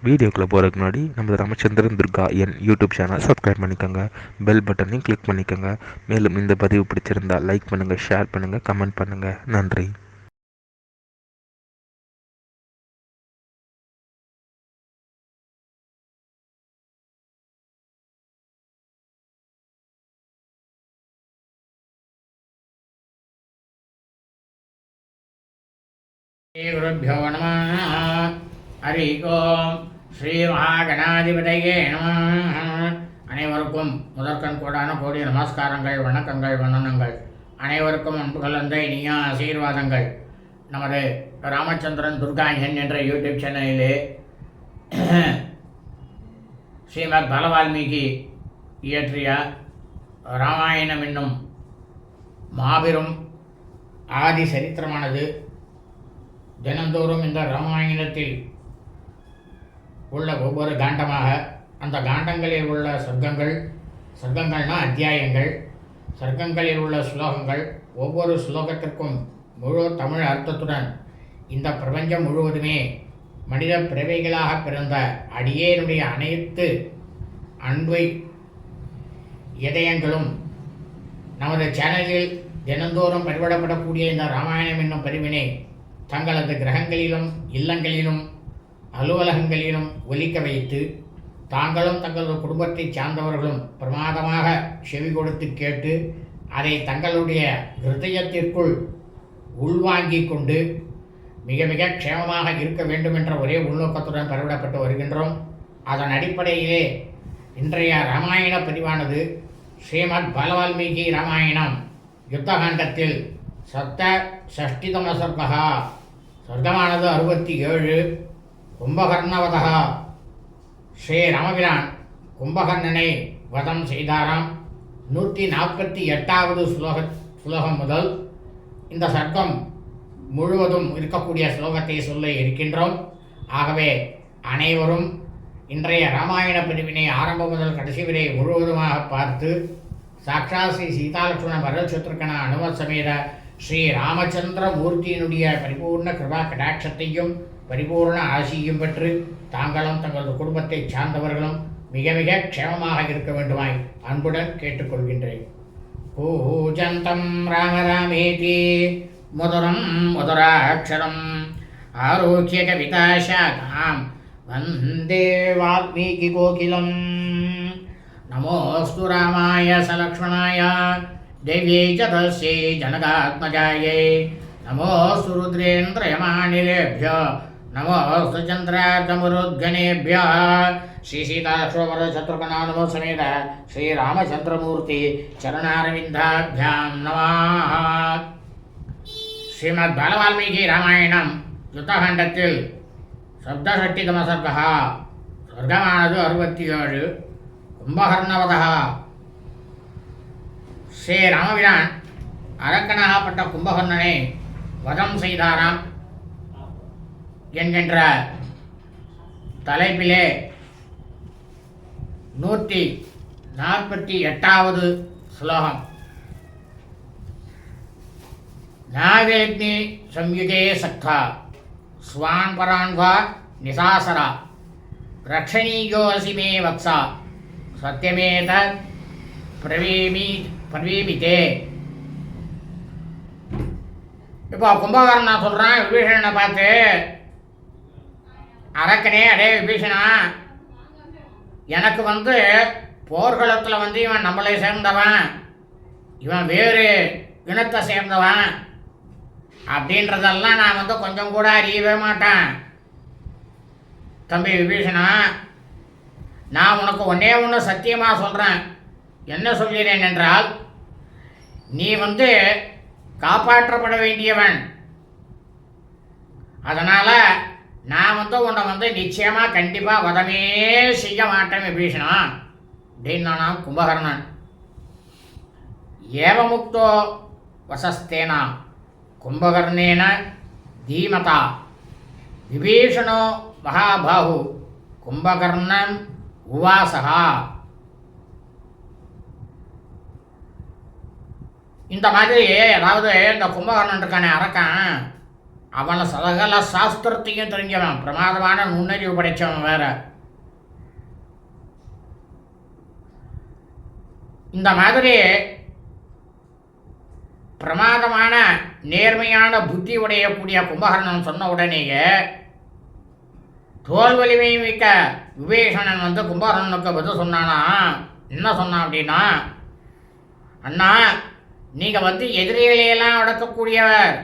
வீடியோக்குள்ளே போகிறதுக்கு முன்னாடி நம்ம Ramachandran Durga YouTube channel subscribe பண்ணிக்கோங்க, பெல் பட்டனையும் கிளிக் பண்ணிக்கோங்க. மேலும் இந்த பதிவு பிடிச்சிருந்தால் லைக் பண்ணுங்கள், ஷேர் பண்ணுங்கள், கமெண்ட் பண்ணுங்கள். நன்றி. குருभ्यो நமः. ஹரி ஓம். ஸ்ரீ மகாகணாதிபதியே நமः. அனைவருக்கும் முதற்கண் கோடான கோடி நமஸ்காரங்கள், வணக்கங்கள், வந்தனங்கள். அனைவருக்கும் அன்பு கலந்த இனிய ஆசீர்வாதங்கள். நமது ராமச்சந்திரன் துர்கா என்ற யூடியூப் சேனலிலே ஸ்ரீமத் பலவால்மீகி இயற்றிய ராமாயணம் என்னும் மாபெரும் ஆதி சரித்திரமானது தினந்தோறும் இந்த ராமாயணத்தில் உள்ள ஒவ்வொரு காண்டமாக, அந்த காண்டங்களில் உள்ள சர்க்கங்கள்னா அத்தியாயங்கள், சர்க்கங்களில் உள்ள ஸ்லோகங்கள், ஒவ்வொரு ஸ்லோகத்திற்கும் முழு தமிழ் அர்த்தத்துடன் இந்த பிரபஞ்சம் முழுவதுமே மனித பிறவைகளாக பிறந்த அடியேனுடைய அனைத்து அன்பு இதயங்களும் நமது சேனலில் தினந்தோறும் பதிவிடப்படக்கூடிய இந்த ராமாயணம் என்னும் பதிவினை தங்களது கிரகங்களிலும் இல்லங்களிலும் அலுவலகங்களிலும் ஒலிக்க வைத்து தாங்களும் தங்களது குடும்பத்தை சார்ந்தவர்களும் பிரமாதமாக செவி கொடுத்து கேட்டு அதை தங்களுடைய ஹிருதயத்திற்குள் உள்வாங்கிக் கொண்டு மிக மிக க்ஷேமமாக இருக்க வேண்டும் என்ற ஒரே உள்நோக்கத்துடன் பரவிடப்பட்டு வருகின்றோம். அதன் அடிப்படையிலே இன்றைய ராமாயண பதிவானது ஸ்ரீமத் பலவால்மீகி ராமாயணம் யுத்தகாண்டத்தில் சஷ்டிதம சர்க்கா, சொர்க்கமானது 67. கும்பகர்ணவதா, ஸ்ரீ ராமபிரான் கும்பகர்ணனை வதம் செய்தாராம். 148வது ஸ்லோகம் முதல் இந்த சர்க்கம் முழுவதும் இருக்கக்கூடிய ஸ்லோகத்தை சொல்ல இருக்கின்றோம். ஆகவே அனைவரும் இன்றைய ராமாயண பதிவினை ஆரம்பம் முதல் கடைசி வரை முழுவதுமாக பார்த்து சாட்சாத் ஸ்ரீ சீதாலட்சுமண பரதசத்ருகன அனுமத் சமேத ஸ்ரீ ராமச்சந்திர மூர்த்தியினுடைய பரிபூர்ண கிருபா கடாட்சத்தையும் பரிபூர்ண ஆசியும் பெற்று தாங்களும் தங்களது குடும்பத்தை சார்ந்தவர்களும் மிக மிக க்ஷேமமாக இருக்க வேண்டுமாய் அன்புடன் கேட்டுக்கொள்கின்றேன். பூஜந்தம் ராம ராமேதி மதுரம் மதுராட்சரம் ஆரோக்கிய கவிதாசாகாம் வந்தே வால்மீகி கோகிலம். நமோஸ்து ராமாய சலக்ஷ்மணாய देव्यै च तस्यै जनकात्मजायै नमोऽस्तु रुद्रेन्द्रयमानिलेभ्यो नमोऽस्तु चन्द्रार्कमरुद्गणेभ्यः श्रीसीतालक्ष्मणशत्रुघ्नानुमत समेत श्रीरामचन्द्रमूर्ति चरणारविन्दाभ्यां नमः. श्रीमद् बालवाल्मीकि रामायणம் யுத்தகாண்டத்தில் சப்தஷஷ்டிதம சர்க்கா, சொர்க்கமானது 67. கும்பகர்ணவதா, ஸ்ரீ ராமபிரான் அரக்கனாகப்பட்ட கும்பகர்ணனை வதம் செய்தாராம் என்கின்ற தலைப்பிலே 148வது ஸ்லோகம். நாகேக்னி சம்யுகே சக்தா ஸ்வான் பரான்வா நிசாசரா ரக்ஷணீயோசி மே வக்ஸா சத்யமேத பிரவீமிதே. இப்போ கும்பகர்ணன் நான் சொல்கிறான் விபீஷணனை பார்த்து, அரக்கனே, அடே விபீஷணா, எனக்கு போர்க்களத்தில் இவன் நம்மளை சேர்ந்தவன், இவன் வேறு இனத்தை சேர்ந்தவன் அப்படின்றதெல்லாம் நான் கொஞ்சம் கூட அறியவே மாட்டேன். தம்பி விபீஷணா, நான் உனக்கு ஒன்றே ஒன்று சத்தியமாக சொல்கிறேன். என்ன சொல்கிறேன் என்றால், நீ காப்பாற்றப்பட வேண்டியவன். அதனால் நான் உன்னை நிச்சயமாக கண்டிப்பாக வதமே செய்ய மாட்டேன் விபீஷணா அப்படின்னா கும்பகர்ணன். ஏவமுக்தோ வசஸ்தேனா கும்பகர்ணேன தீமதா விபீஷணோ மகாபாஹு கும்பகர்ணன் உவாசகா. இந்த மாதிரி, அதாவது இந்த கும்பகர்ணன் இருக்கானே அரக்கன், அவனை சகல சாஸ்திரத்தையும் தெரிஞ்சவன், பிரமாதமான நுண்ணறிவு படைச்சவன் வேற. இந்த மாதிரி பிரமாதமான நேர்மையான புத்தி உடையக்கூடிய கும்பகர்ணன் சொன்ன உடனேயே தோல் வலிமை மிக்க விபீஷணன் கும்பகர்ணனுக்கு பதில் சொன்னானா. என்ன சொன்னான் அப்படின்னா, அண்ணா, நீங்கள் எதிரிகளையெல்லாம் அடக்கக்கூடியவர்.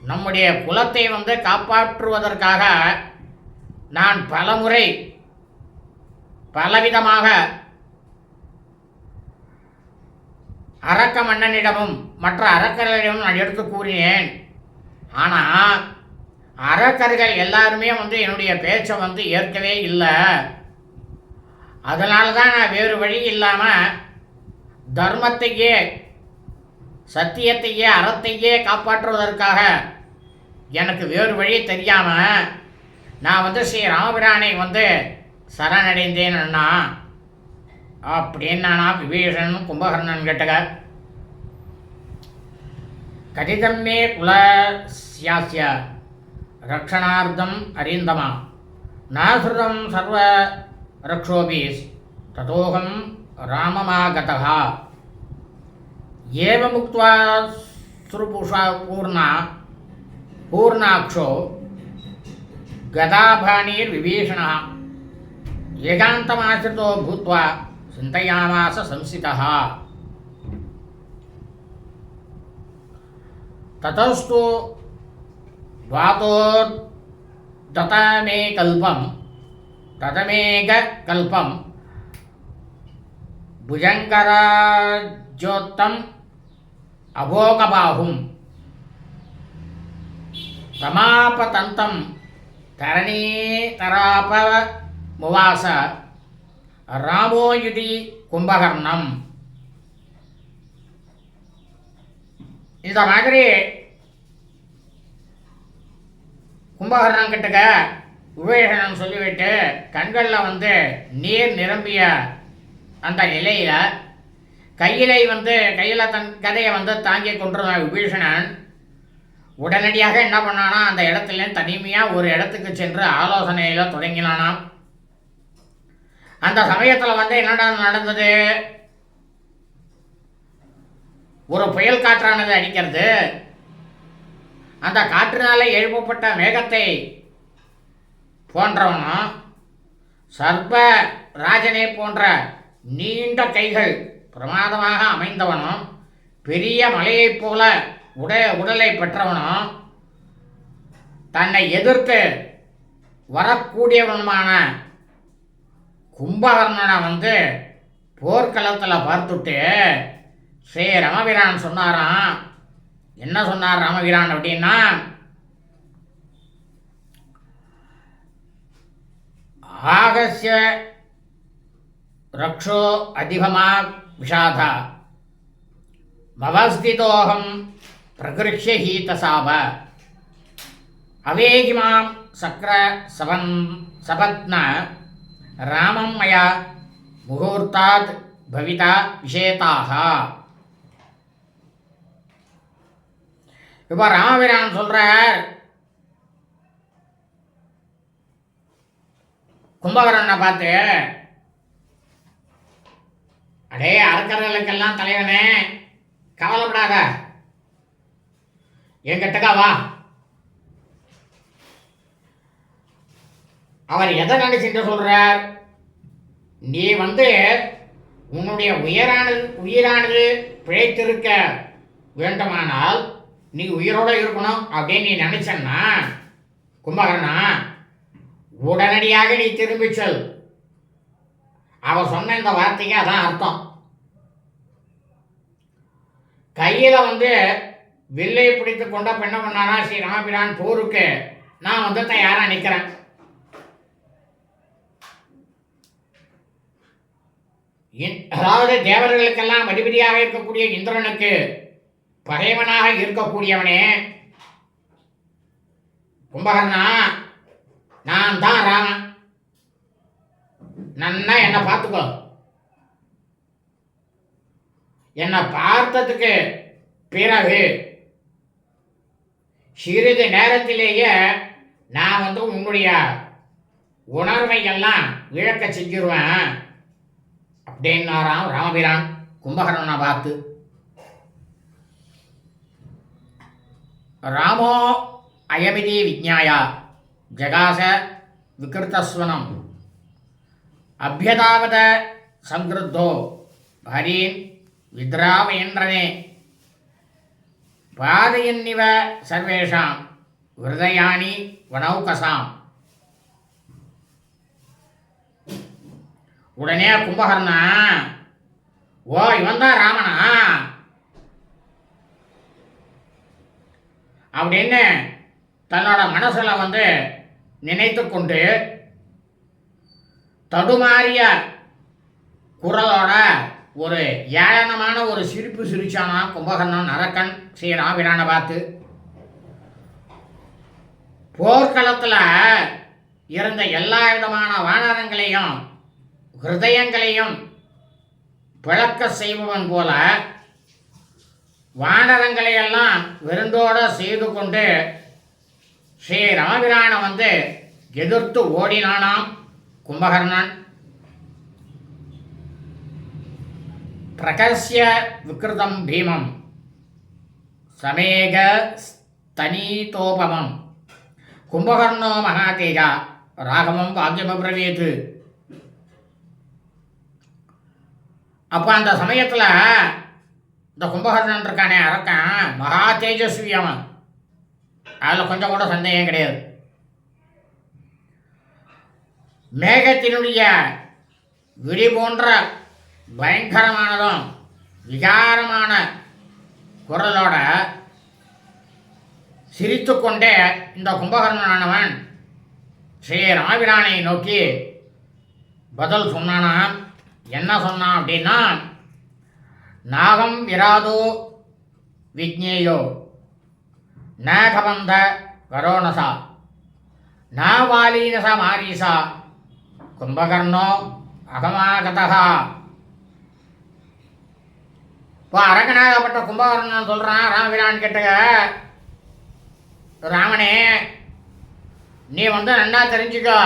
நம்முடைய குலத்தை காப்பாற்றுவதற்காக நான் பலமுறை பலவிதமாக அரக்க மன்னனிடமும் மற்ற அரக்கர்களிடமும் நான் எடுத்து கூறினேன். ஆனால் அரக்கர்கள் எல்லாருமே என்னுடைய பேச்சை ஏற்கவே இல்லை. அதனால தான் நான் வேறு வழி இல்லாமல் தர்மத்தையே, சத்தியத்தையே, அறத்தையே காப்பாற்றுவதற்காக எனக்கு வேறு வழி தெரியாமல் நான் ஸ்ரீ ராமபிரானை சரணடைந்தேன் அண்ணா அப்படின்னானா விபீஷணன் கும்பகர்ணன் கேட்டக. கதிதம்மே குலஸ்யாஸ்ய ரக்ஷணார்த்தம் அரிந்தமா நாசுரம் சர்வ ரக்ஷோபீஸ் ததோகம் ராமமாகதா ஏவ முக்த்வா சுருபுஷா பூர்ணாக்ஷோ கதாபாணீர் விபீஷணா ஏகாந்தமாசிரிதோ பூத்வா சிந்தயாமாச சம்சிதः. ததஸ்து வாதோர்ததமே கல்பம் ததமேக கல்பம் புஜங்கராஜோத்தம் அபோகபாஹும் ரமாபதந்தம் தரணீதராப முவாச ராமோயுதி கும்பகர்ணம். இந்த மாதிரி கும்பகர்ணன் கிட்டக்க விபீஷணன் சொல்லிவிட்டு கண்களில் நீர் நிரம்பிய அந்த நிலையில் கையில் தன் கதையை தாங்கி கொண்டிருந்தான் விபீஷணன். உடனடியாக என்ன பண்ணானா, அந்த இடத்துல தனிமையாக ஒரு இடத்துக்கு சென்று ஆலோசனையில் தொடங்கினானாம். அந்த சமயத்தில் என்னடா நடந்தது, ஒரு புயல் காற்றானது அடிக்கிறது. அந்த காற்றினால எழுப்பப்பட்ட மேகத்தை போன்றவனும் சர்ப ராஜனை போன்ற நீண்ட கைகள் பிரமாதமாக அமைந்தவனும் பெரிய மலையைப் போல உடலை பெற்றவனும் தன்னை எதிர்த்து வரக்கூடியவனுமான கும்பகர்ணனை போர்க்களத்தில் பார்த்துட்டு ஸ்ரீ ராமபிரான் சொன்னாராம். என்ன சொன்னார் ராமபிரான் அப்படின்னா, ஆகஸ்ய ரக்ஷோ அதிபமா விஷாதா மவஸ்திதோகம் பிரகிருஷ்ய ஹீதசாப அவேகிமாம் சக்ர சபத்ன ராமம் மயா முகூர்த்தாத் பவிதா விஷேதாக. இப்போ ராமபிரான் சொல்றார், கும்பகர்ணனை பார்த்து, அடே அரக்கர்களுக்கெல்லாம் தலைவனே, கவலைப்படாத, என்கிட்டக்கா வா. அவர் எதை நினைச்சிட்டு சொல்றார், நீ உன்னுடைய உயிரானது பிழைத்திருக்க வேண்டுமானால் நீ உயிரோடு இருக்கணும் அப்படின்னு நீ நினைச்சன்னா கும்பகர்ணா, உடனடியாக நீ திரும்பி சொல். அவர் சொன்ன இந்த வார்த்தைக்கு அதான் அர்த்தம். கையில் வில்லை பிடித்து கொண்ட என்ன பண்ணாரா ஸ்ரீ ராமபிரான், போருக்கு நான் தயாரா நிற்கிறேன். அதாவது தேவர்களுக்கெல்லாம் அதிபதியாக இருக்கக்கூடிய இந்திரனுக்கு பகைவனாக இருக்கக்கூடியவனே கும்பகர்ணா, நான் தான் ராமன், நன்னா என்னை பார்த்துக்கோ. என்னை பார்த்ததுக்கு பிறகு சிறிது நேரத்திலேயே நான் வந்து உன்னுடைய உணர்வை எல்லாம் இழக்க செஞ்சிருவேன் அப்படின்னாராம் ராமபிரான் கும்பகர்ணனை பார்த்து. ராமோ அயமிதி விஜ்ஞாயா ஜகாச விகிருத்தஸ்வனம் அபியதாவத சங்கிருத்தோ ஹரீன் வித்ராவயன்றனே பாதையன்னிவ சர்வேஷாம் ஹிருதயானி வனௌகசாம். உடனே கும்பகர்ணா, ஓ இவன் தான் ராமனா அப்படின்னு தன்னோட மனசுல வந்து நினைத்து கொண்டு தடுமாறிய குரலோட ஒரு ஏளனமான ஒரு சிரிப்பு சிரிச்சானா கும்பகர்ணன் அரக்கன் ஸ்ரீ ராமபிரானை பார்த்து. போர்க்களத்தில் இருந்த எல்லா விதமான வானரங்களையும் ஹிருதயங்களையும் பிளக்க செய்பவன் போல வானரங்களையெல்லாம் விருந்தோட செய்து கொண்டு ஸ்ரீ ராமபிரானை வந்து எதிர்த்து ஓடினானாம் கும்பகர்ணன். பிரகஸ்ய விக்ருதம் பீமம் சமேக ஸ்தனீதோபமம் கும்பகர்ணோ மகாதேஜா ராகவம் வாக்கியமப்ரவீத். அப்போ அந்த சமயத்தில் இந்த கும்பகர்ணன் இருக்கானே அரக்கன் மகா தேஜஸ்வி அவன், அதில் கொஞ்சம் கூட சந்தேகம் கிடையாது. மேகத்தினுடைய விழி போன்ற பயங்கரமானதும் விகாரமான குரலோட சிரித்து கொண்டே இந்த கும்பகர்ணனானவன் ஸ்ரீ ராமபிரானை நோக்கி பதில் சொன்னானா. என்ன சொன்னான் அப்படின்னா, நாகம் விராதோ விஜ்ஞேயோ நாகபந்த கரோணசா நாவாலீனச மாரீசா கும்பகர்ணோ அகமாகதா. இப்போ அரக்கனாகப்பட்ட கும்பகர்ணன் சொல்கிறான் ராமபிரான் கிட்ட, ராமனே நீ வந்து நன்னா தெரிஞ்சுக்கோ,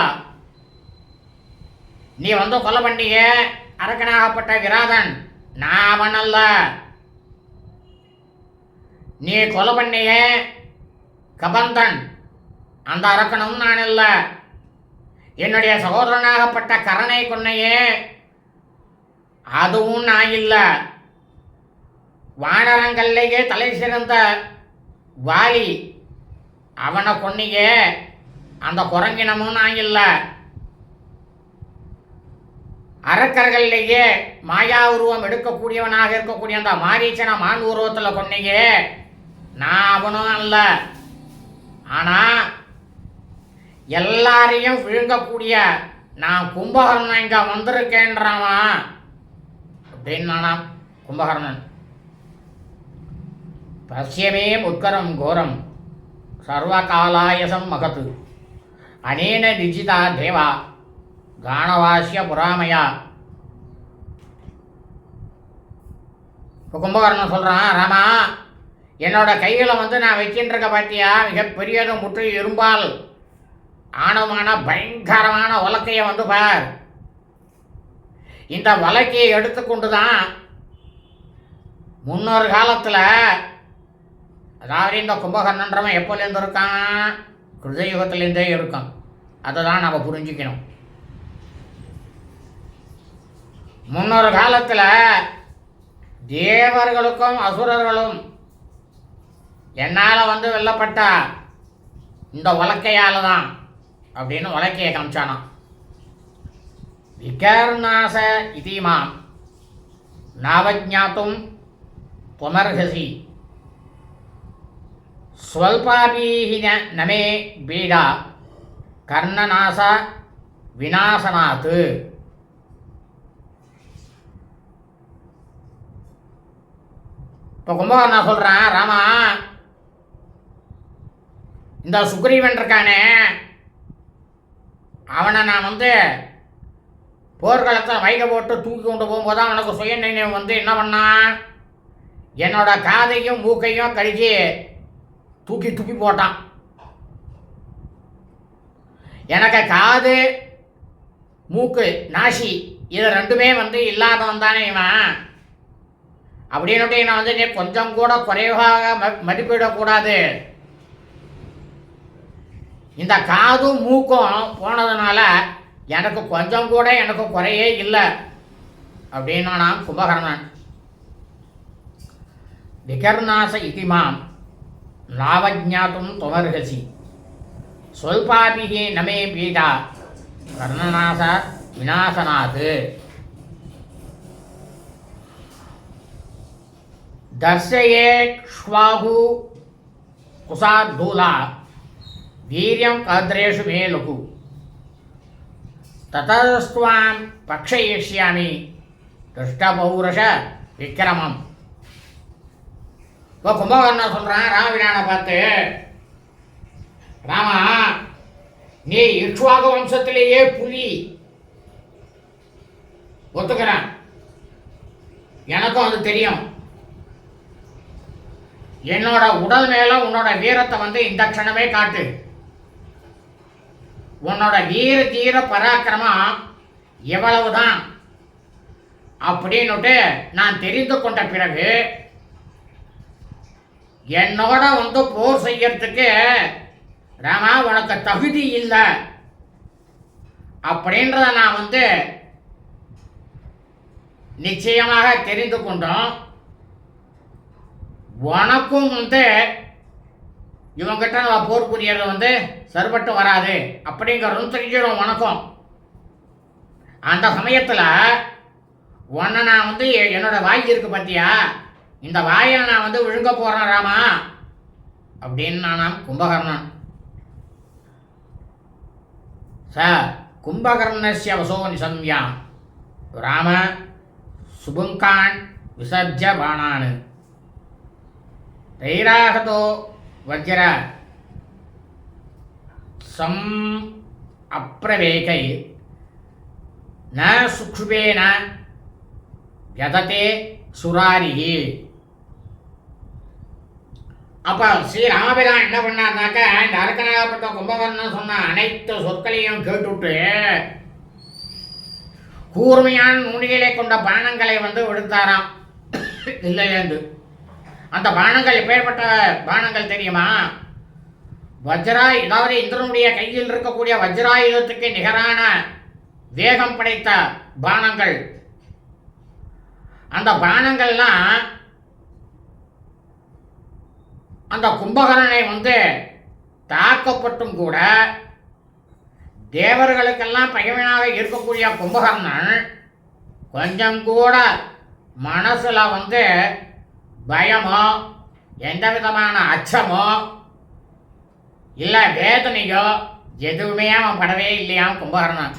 நீ வந்து கொலை பண்ணிய அரக்கனாகப்பட்ட விராதன் நான் அவன் அல்ல. நீ கொலை பண்ணிய கபந்தன் அந்த அரக்கனும் நான் இல்லை. என்னுடைய சகோதரனாகப்பட்ட கரனை கொன்னையே அதுவும் நான் இல்லை. வானரங்கள்லேயே தலை சிறந்த வாலி அவனை கொன்னியே அந்த குரங்கினமும் நான் இல்லை. அரக்கர்கள்லேயே மாயா உருவம் எடுக்கக்கூடியவனாக இருக்கக்கூடிய அந்த மாரீச்சனை மான் உருவத்தில் கொன்னீங்க நான் அவனும் அல்ல. ஆனால் எல்லாரையும் விழுங்கக்கூடிய நான் கும்பகர்ணன் இங்கே வந்திருக்கேன்றாமா அப்படின்னானா கும்பகர்ணன். பசியமே உட்கரம் கோரம் சர்வகாலாயசம் மகத்து அனேன நிஜிதா தேவா கானவாசிய புறாமையா. இப்போ கும்பகர்ணன் சொல்கிறான், ராமா என்னோட கையில் வந்து நான் வைக்கின்ற பாத்தியா மிகப்பெரியதும் முற்று இரும்பால் ஆணவமான பயங்கரமான உலக்கையை வந்து பார். இந்த வழக்கையை எடுத்துக்கொண்டு தான் முன்னொரு காலத்தில், அதாவது இந்த கும்பகர்ணன்றவன் எப்போலேருந்து இருக்கான், கிருதயுகத்திலேருந்தே இருக்கான். அதை தான் நம்ம புரிஞ்சுக்கணும். முன்னொரு காலத்தில் தேவர்களுக்கும் அசுரர்களும் என்னால் வந்து வெல்லப்பட்டா இந்த உலக்கையால் தான் அப்படின்னு உலக்கையை காமிச்சானான். விகர்நாச இதீமாம் நாவஜாத்தும் துமர்ஹசி ஸ்வல்பாபீஹின நமே பீடா கர்ணநாச விநாசனாத்து. இப்போ கும்பகர்ணன் சொல்கிறான், ராமா இந்த சுக்ரீவன் இருக்கானே அவனை நான் வந்து போர்க்களத்தில் வைக போட்டு தூக்கி கொண்டு போகும்போது அவனுக்கு சுய நினைவு வந்து என்ன பண்ணான், என்னோட காதையும் மூக்கையும் கடிச்சு தூக்கி தூக்கி போட்டான். எனக்கு காது மூக்கு நாசி இது ரெண்டுமே இல்லாதவன் தானே இவன் அப்படின்னுட்டு நான் நீ கொஞ்சம் கூட குறைவாக மதிப்பிடக்கூடாது. இந்த காதும் மூக்கும் போனதுனால எனக்கு கொஞ்சம் கூட எனக்கு குறையே இல்லை அப்படின்னா நான் கும்பகர்ணன். விகர்நாச இதிமாம் நாவஜாத்தும் துமர்ஹசி சொல்பாபிகி நமே பீடா கர்ணநாச விநாசனாது. தர்சயே ஸ்வாஹு குசார்தூலா வீரியம் கத்ரேஷு மே லகு ததஸ்துவாம் பக்ஷயிஷ்யாமி திருஷ்டபௌரஷ விக்ரமம். இப்போ கும்பகர்ணன் சொல்கிறான் ராமபிரானை பார்த்து, ராமா நீ இக்ஷ்வாகு வம்சத்திலேயே புலி ஒத்துக்கிறேன், எனக்கும் அது தெரியும். என்னோட உடல் மேல உன்னோட வீரத்தை இந்த க்ஷணமே காட்டு. உன்னோட வீர தீர பராக்கிரமம் எவ்வளவுதான் அப்படின்னுட்டு நான் தெரிந்து கொண்ட பிறகு என்னோட போர் செய்யறதுக்கு ராமா உனக்கு தகுதி இல்லை அப்படின்றத நான் நிச்சயமாக தெரிந்து கொண்டோம். உனக்கும் இவங்கிட்ட நம்ம போர் புரியறது சரிபட்டு வராது அப்படிங்கிறதும் தெரிஞ்சிடும் உனக்கும். அந்த சமயத்தில் உன்னை நான் என்னோட வாய் இருக்கு பார்த்தியா, இந்த வாயை நான் விழுங்க போகிறேன் ராமா அப்படின்னு நான் கும்பகர்ணன். சார் கும்பகர்ணஸ்ய வசோ நிசம்யா ராம சுபுங்கான் விசர்ஜ பாணான் தைராகதோ வஜ்ர சம் அப்ரவேகை ந சுக்ஷுபேன யததே சுராரிஹி. அப்போ ஸ்ரீ ராமபிரான் என்ன பண்ணார்னாக்க இந்த அரக்கனாகப்பட்ட கும்பகர்ணன் சொன்ன அனைத்து சொற்களையும் கேட்டுவிட்டு கூர்மையான நுனிகளை கொண்ட பானங்களை விடுத்தாராம் இல்லையேந்து. அந்த பானங்கள் எப்பேற்பட்ட பானங்கள் தெரியுமா? அதாவது இந்திரனுடைய கையில் இருக்கக்கூடிய வஜ்ராயுதத்துக்கு நிகரான வேகம் படைத்த பானங்கள். அந்த பானங்கள்லாம் அந்த கும்பகர்ணனை தாக்கப்பட்டும் கூட தேவர்களுக்கெல்லாம் பகைவனாக இருக்கக்கூடிய கும்பகர்ணன் கொஞ்சம் கூட மனசுல பயமோ எந்த விதமான அச்சமோ இல்லை வேதனையோ எதுவுமே அவன் படவே இல்லையாம் கும்பகர்ணன்.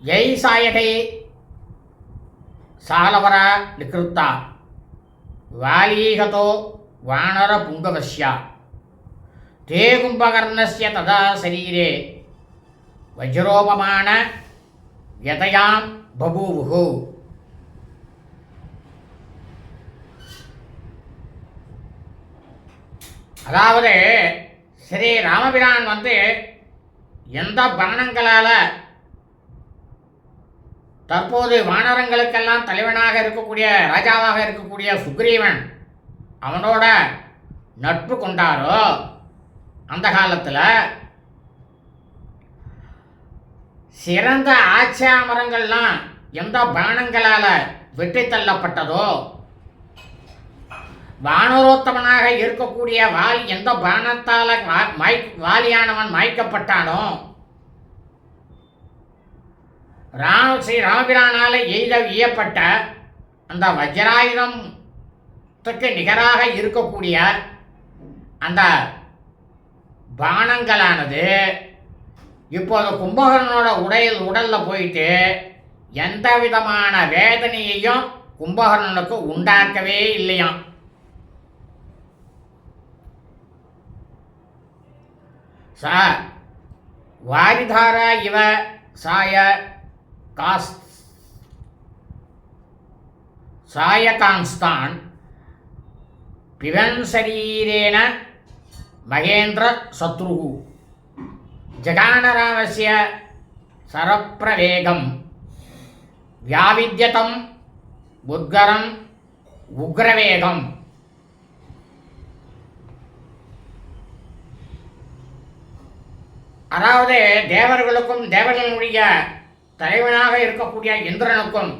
ஜெய் சாயகை சாலவர நிகிருத்தா வாலீகதோ வானர புங்கவஸ்யா தே கும்பகர்ணஸ்ய ததா சரீரே வஜ்ரோபமான யதயாம் பபூவுஹு. அதாவது ஸ்ரீ ராமபிரான் எந்த பானங்களால தற்போது வானரங்களுக்கெல்லாம் தலைவனாக இருக்கக்கூடிய ராஜாவாக இருக்கக்கூடிய சுக்ரீவன் அவனோட நட்பு கொண்டாரோ அந்த காலத்தில் சிறந்த ஆச்சா மரங்கள்லாம் எந்த பானங்களால் வெற்றி தள்ளப்பட்டதோ, வானரோத்தமனாக இருக்கக்கூடிய வால் எந்த பானத்தால் வாலியானவன் மாய்க்கப்பட்டானோ, ஸ்ரீ ராமபிரானால் எய்த வியப்பட்ட அந்த வஜ்ராயுதத்துக்கு நிகராக இருக்கக்கூடிய அந்த பானங்களானது இப்போது கும்பகர்ணனோட உடலில் போயிட்டு எந்த விதமான வேதனையையும் கும்பகர்ணனுக்கு உண்டாக்கவே இல்லையாம். சார் வாரிதாரா இவ சாய சாயகான்ஸ்தான் பிவன் சரீரேன மகேந்திர சத்ரு ஜகானராமஸ்ய சரப்பிரவேகம் வியாவித்யதம் உத்கரம் உக்ரவேகம். அதாவது தேவர்களுக்கும் தேவர்களுடைய தலைவனாக இருக்கக்கூடிய இந்திரனுக்கும்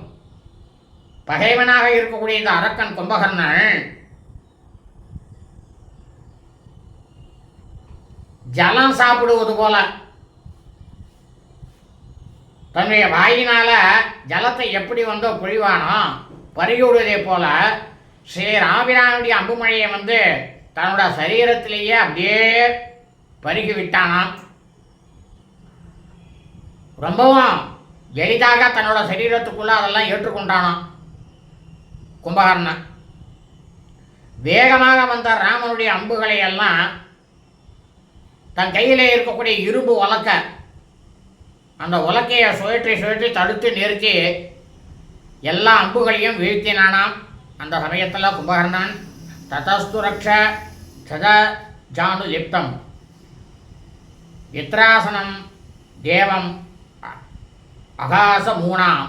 பகைவனாக இருக்கக்கூடிய இந்த அரக்கன் கும்பகர்ணன் ஜலம் சாப்பிடுவது போல தன்னுடைய வாயினால ஜலத்தை எப்படி பொழிவானோ பருகிவிடுவதை போல ஸ்ரீராபிரானுடைய அம்புமழையை தன்னோட சரீரத்திலேயே அப்படியே பருகி விட்டானாம். ரொம்பவும் எளிதாக தன்னோட சரீரத்துக்குள்ள அதெல்லாம் ஏற்றுக்கொண்டானாம் கும்பகர்ணன். வேகமாக வந்த ராமனுடைய அம்புகளை எல்லாம் தன் கையிலே இருக்கக்கூடிய இரும்பு உலக்க அந்த உலக்கையை சுழற்றி சுழற்றி தடுத்து நெருக்கி எல்லா அம்புகளையும் வீழ்த்தினானாம். அந்த சமயத்தில் கும்பகர்ணன் ததஸ்து ரக்ஷ சத ஜானு லிப்தம் இத்ராசனம் தேவம் அகாச மூணாம்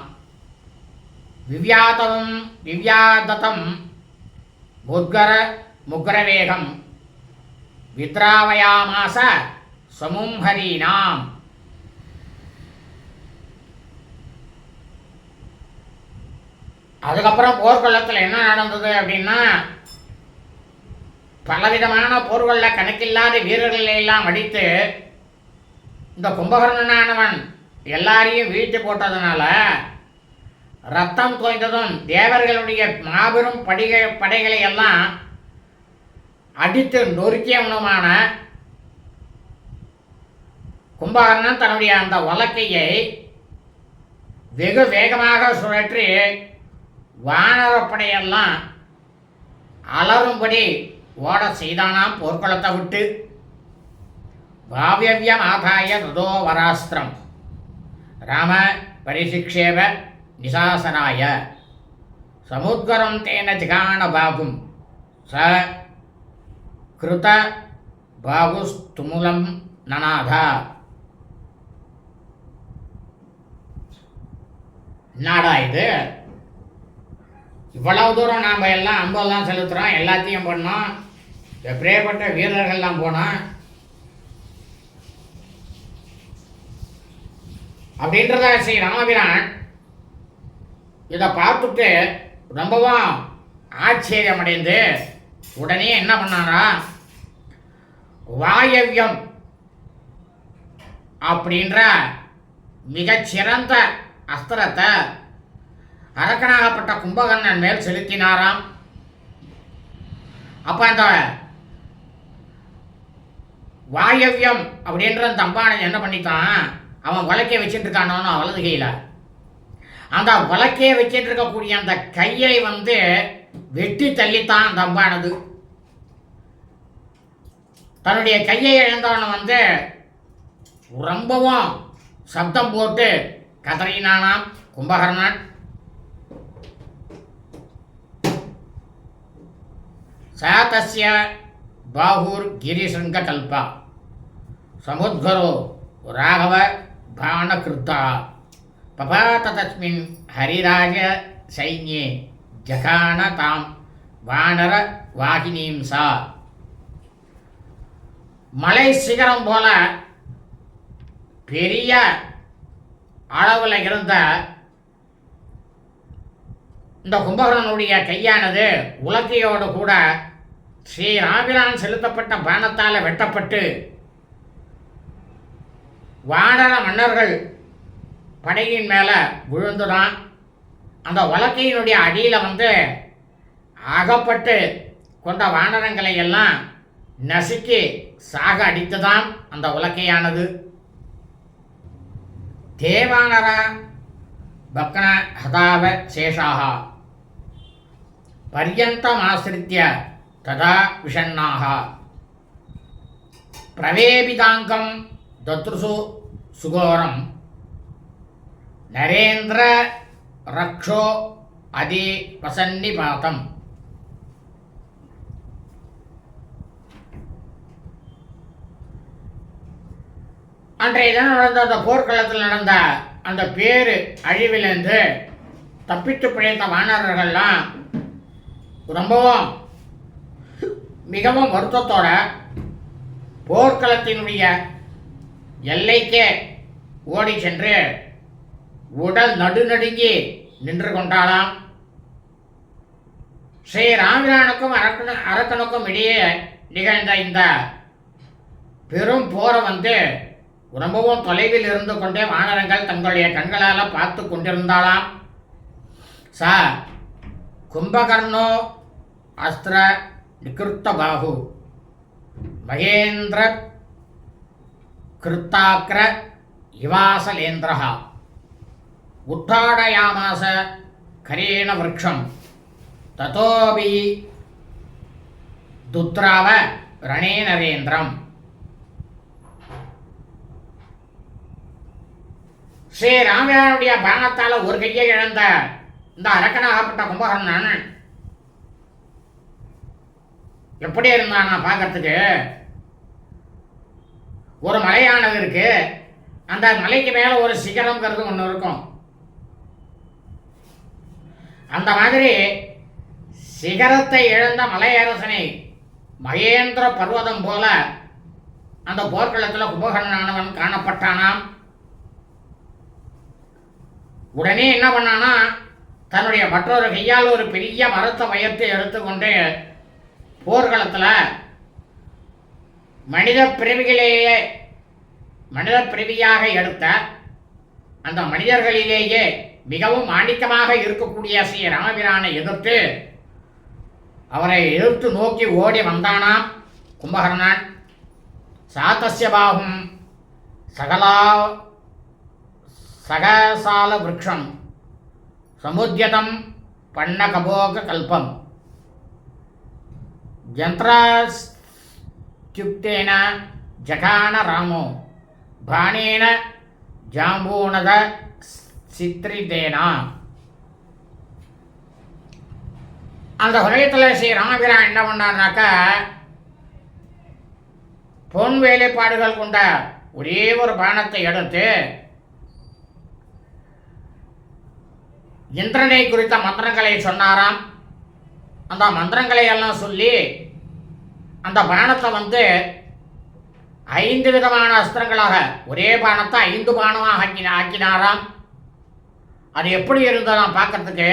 விவ்யாததம் முத்கர முக்ரவேகம் வித்ராவயாமாச சமும்ஹரீனாம். அதுக்கப்புறம் போர்க்களத்தில் என்ன நடந்தது அப்படின்னா, பலவிதமான போர்களில் கணக்கில்லாத வீரர்களை எல்லாம் அடித்து இந்த கும்பகர்ணனானவன் எல்லாரையும் வீழ்த்தி போட்டதுனால ரத்தம் தோய்ந்ததும் தேவர்களுடைய மாபெரும் படைகளை எல்லாம் அடித்து நொறுக்கியவனுமான கும்பகர்ணன் தன்னுடைய அந்த உலக்கையை வெகு வேகமாக சுழற்றி வானரப்படையெல்லாம் அலரும்படி ஓட செய்தானாம் போர்க்களத்தை விட்டு. பாவ்யவியம் ஆதாய ததோ வராஸ்திரம் ராம பரிசிக்ஷேப நிசாசனாய சமுத்கரம் தேன ஜிகான பாகும் ச கிருத பாகுஸ்துமுலம் நநாதா. நாடா இது இவ்வளவு தூரம் நாம் எல்லாம் அம்பெல்லாம் செலுத்துகிறோம், எல்லாத்தையும் பண்ணோம், எப்படியேப்பட்ட வீரர்கள்லாம் போனோம் அப்படின்றத ஸ்ரீ ராமபிரான் இதை பார்த்துட்டு ரொம்பவும் ஆச்சரியமடைந்து உடனே என்ன பண்ணாரா, வாயவ்யம் அப்படின்ற மிகச்சிறந்த அஸ்திரத்தை அரக்கனாகப்பட்ட கும்பகர்ணன் மேல் செலுத்தினாராம். அப்போ அந்த வாயவ்யம் அப்படின்ற அந்த அம்பானன் என்ன பண்ணித்தான், அவன் வழக்கை வச்சுட்டு இருக்கானோ வலது கையில், அந்த வழக்கையை வச்சுட்டு இருக்கக்கூடிய அந்த கையை வெட்டி தள்ளித்தான் அந்த அம்பானது. தன்னுடைய கையை இழந்தவன் ரொம்பவும் சப்தம் போட்டு கதறினானாம் கும்பகர்ணன். சாதஸ்ய பாகூர் கிரிசங்க கல்பா சமுத்கரோ ராகவ பாணகிருத்தா பபாத தஸ்மின் ஹரிராஜ சைன்யே ஜகான தாம் வானர வாகினீம் சா. மலை சிகரம் போல பெரிய அளவில் இருந்த இந்த கும்பகர்ணனுடைய கையானது உலக்கையோடு கூட ஸ்ரீராபிரான் செலுத்தப்பட்ட பானத்தால் வெட்டப்பட்டு வானர மன்னர்கள் படையின் மேலே விழுந்துதான். அந்த உலக்கையினுடைய அடியில் அகப்பட்டு கொண்ட வானரங்களை எல்லாம் நசுக்கி சாக அடித்துதான் அந்த உலக்கையானது. தேவானர பக்ன ஹதாவ சேஷாக பர்யந்தமாசிரித்ய ததா விஷண்ணாக பிரவேபிதாங்கம் தத்ருசு சுகோரம் நரேந்திர ரக்ஷோ அதி வசன்னிபாதம். அன்றைய தினம் நடந்த அந்த போர்க்களத்தில் நடந்த அந்த பேரு அழிவிலிருந்து தப்பித்து பிழைத்த வானரர்கள்லாம் ரொம்பவும் மிகவும் வருத்தத்தோட போர்க்களத்தினுடைய எல்லைக்கே ஓடி சென்று உடல் நடுநடுங்கி நின்று கொண்டாளாம். ஸ்ரீ ராமபிரானுக்கும் அரக்கனுக்கும் இடையே நிகழ்ந்த இந்த பெரும் போரை ரொம்பவும் தொலைவில் இருந்து கொண்டே வானரங்கள் தங்களுடைய கண்களால் பார்த்து கொண்டிருந்தாளாம். ச கும்பகர்ணோ அஸ்திர நிகிருத்த பாகு மகேந்திர கிருத்தாக்ர இவாசலேந்திரா உத்தாடயாமாச கரேண விருட்சம் ததோபி துத்ராவ ரணே நரேந்திரம். ஸ்ரீ ராமபிரானுடைய பானத்தால் ஒரு கையை இழந்த இந்த அரக்கனாகப்பட்ட கும்பகர்ணன் எப்படி இருந்தானா பார்க்கறதுக்கு? ஒரு மலையானது இருக்கு, அந்த மலைக்கு மேல ஒரு சிகரம்ங்கிறது ஒன்று இருக்கும். அந்த மாதிரி சிகரத்தை இழந்த மலையரசனை மகேந்திர பர்வதம் போல அந்த போர்க்களத்தில் கும்பகர்ணனானவன் காணப்பட்டானாம். உடனே என்ன பண்ணானா, தன்னுடைய மற்றொரு கையால் ஒரு பெரிய மரத்தை வயத்தை எடுத்துக்கொண்டு போர்க்களத்தில் மனித பிறவியாக எடுத்த அந்த மனிதர்களிலேயே மிகவும் ஆணிக்கமாக இருக்கக்கூடிய ஸ்ரீ ராமபிரானை எதிர்த்து அவரை எதிர்த்து நோக்கி ஓடி வந்தானாம் கும்பகர்ணன். சாத்தஸ்ய பாகும் சகசால விருட்சம் சமுத்யதம் பண்ண கபோக கல்பம் யந்திரஸ்யுக்தேன ஜகான ராமோ பாணேன ஜாம்பூனத சித்ரிதேனா. அந்த சமயத்தில் ஸ்ரீ ராமபிரான் என்ன பண்ணார்னாக்கா, பொன் வேலைப்பாடுகள் கொண்ட ஒரே ஒரு பானத்தை எடுத்து இந்திரனை குறித்த மந்திரங்களை சொன்னாராம். அந்த மந்திரங்களை எல்லாம் சொல்லி அந்த பானத்தை 5 விதமான அஸ்திரங்களாக, ஒரே பானத்தை 5 பானமாக ஆக்கினாராம். அது எப்படி இருந்ததாம் பார்க்கறதுக்கு?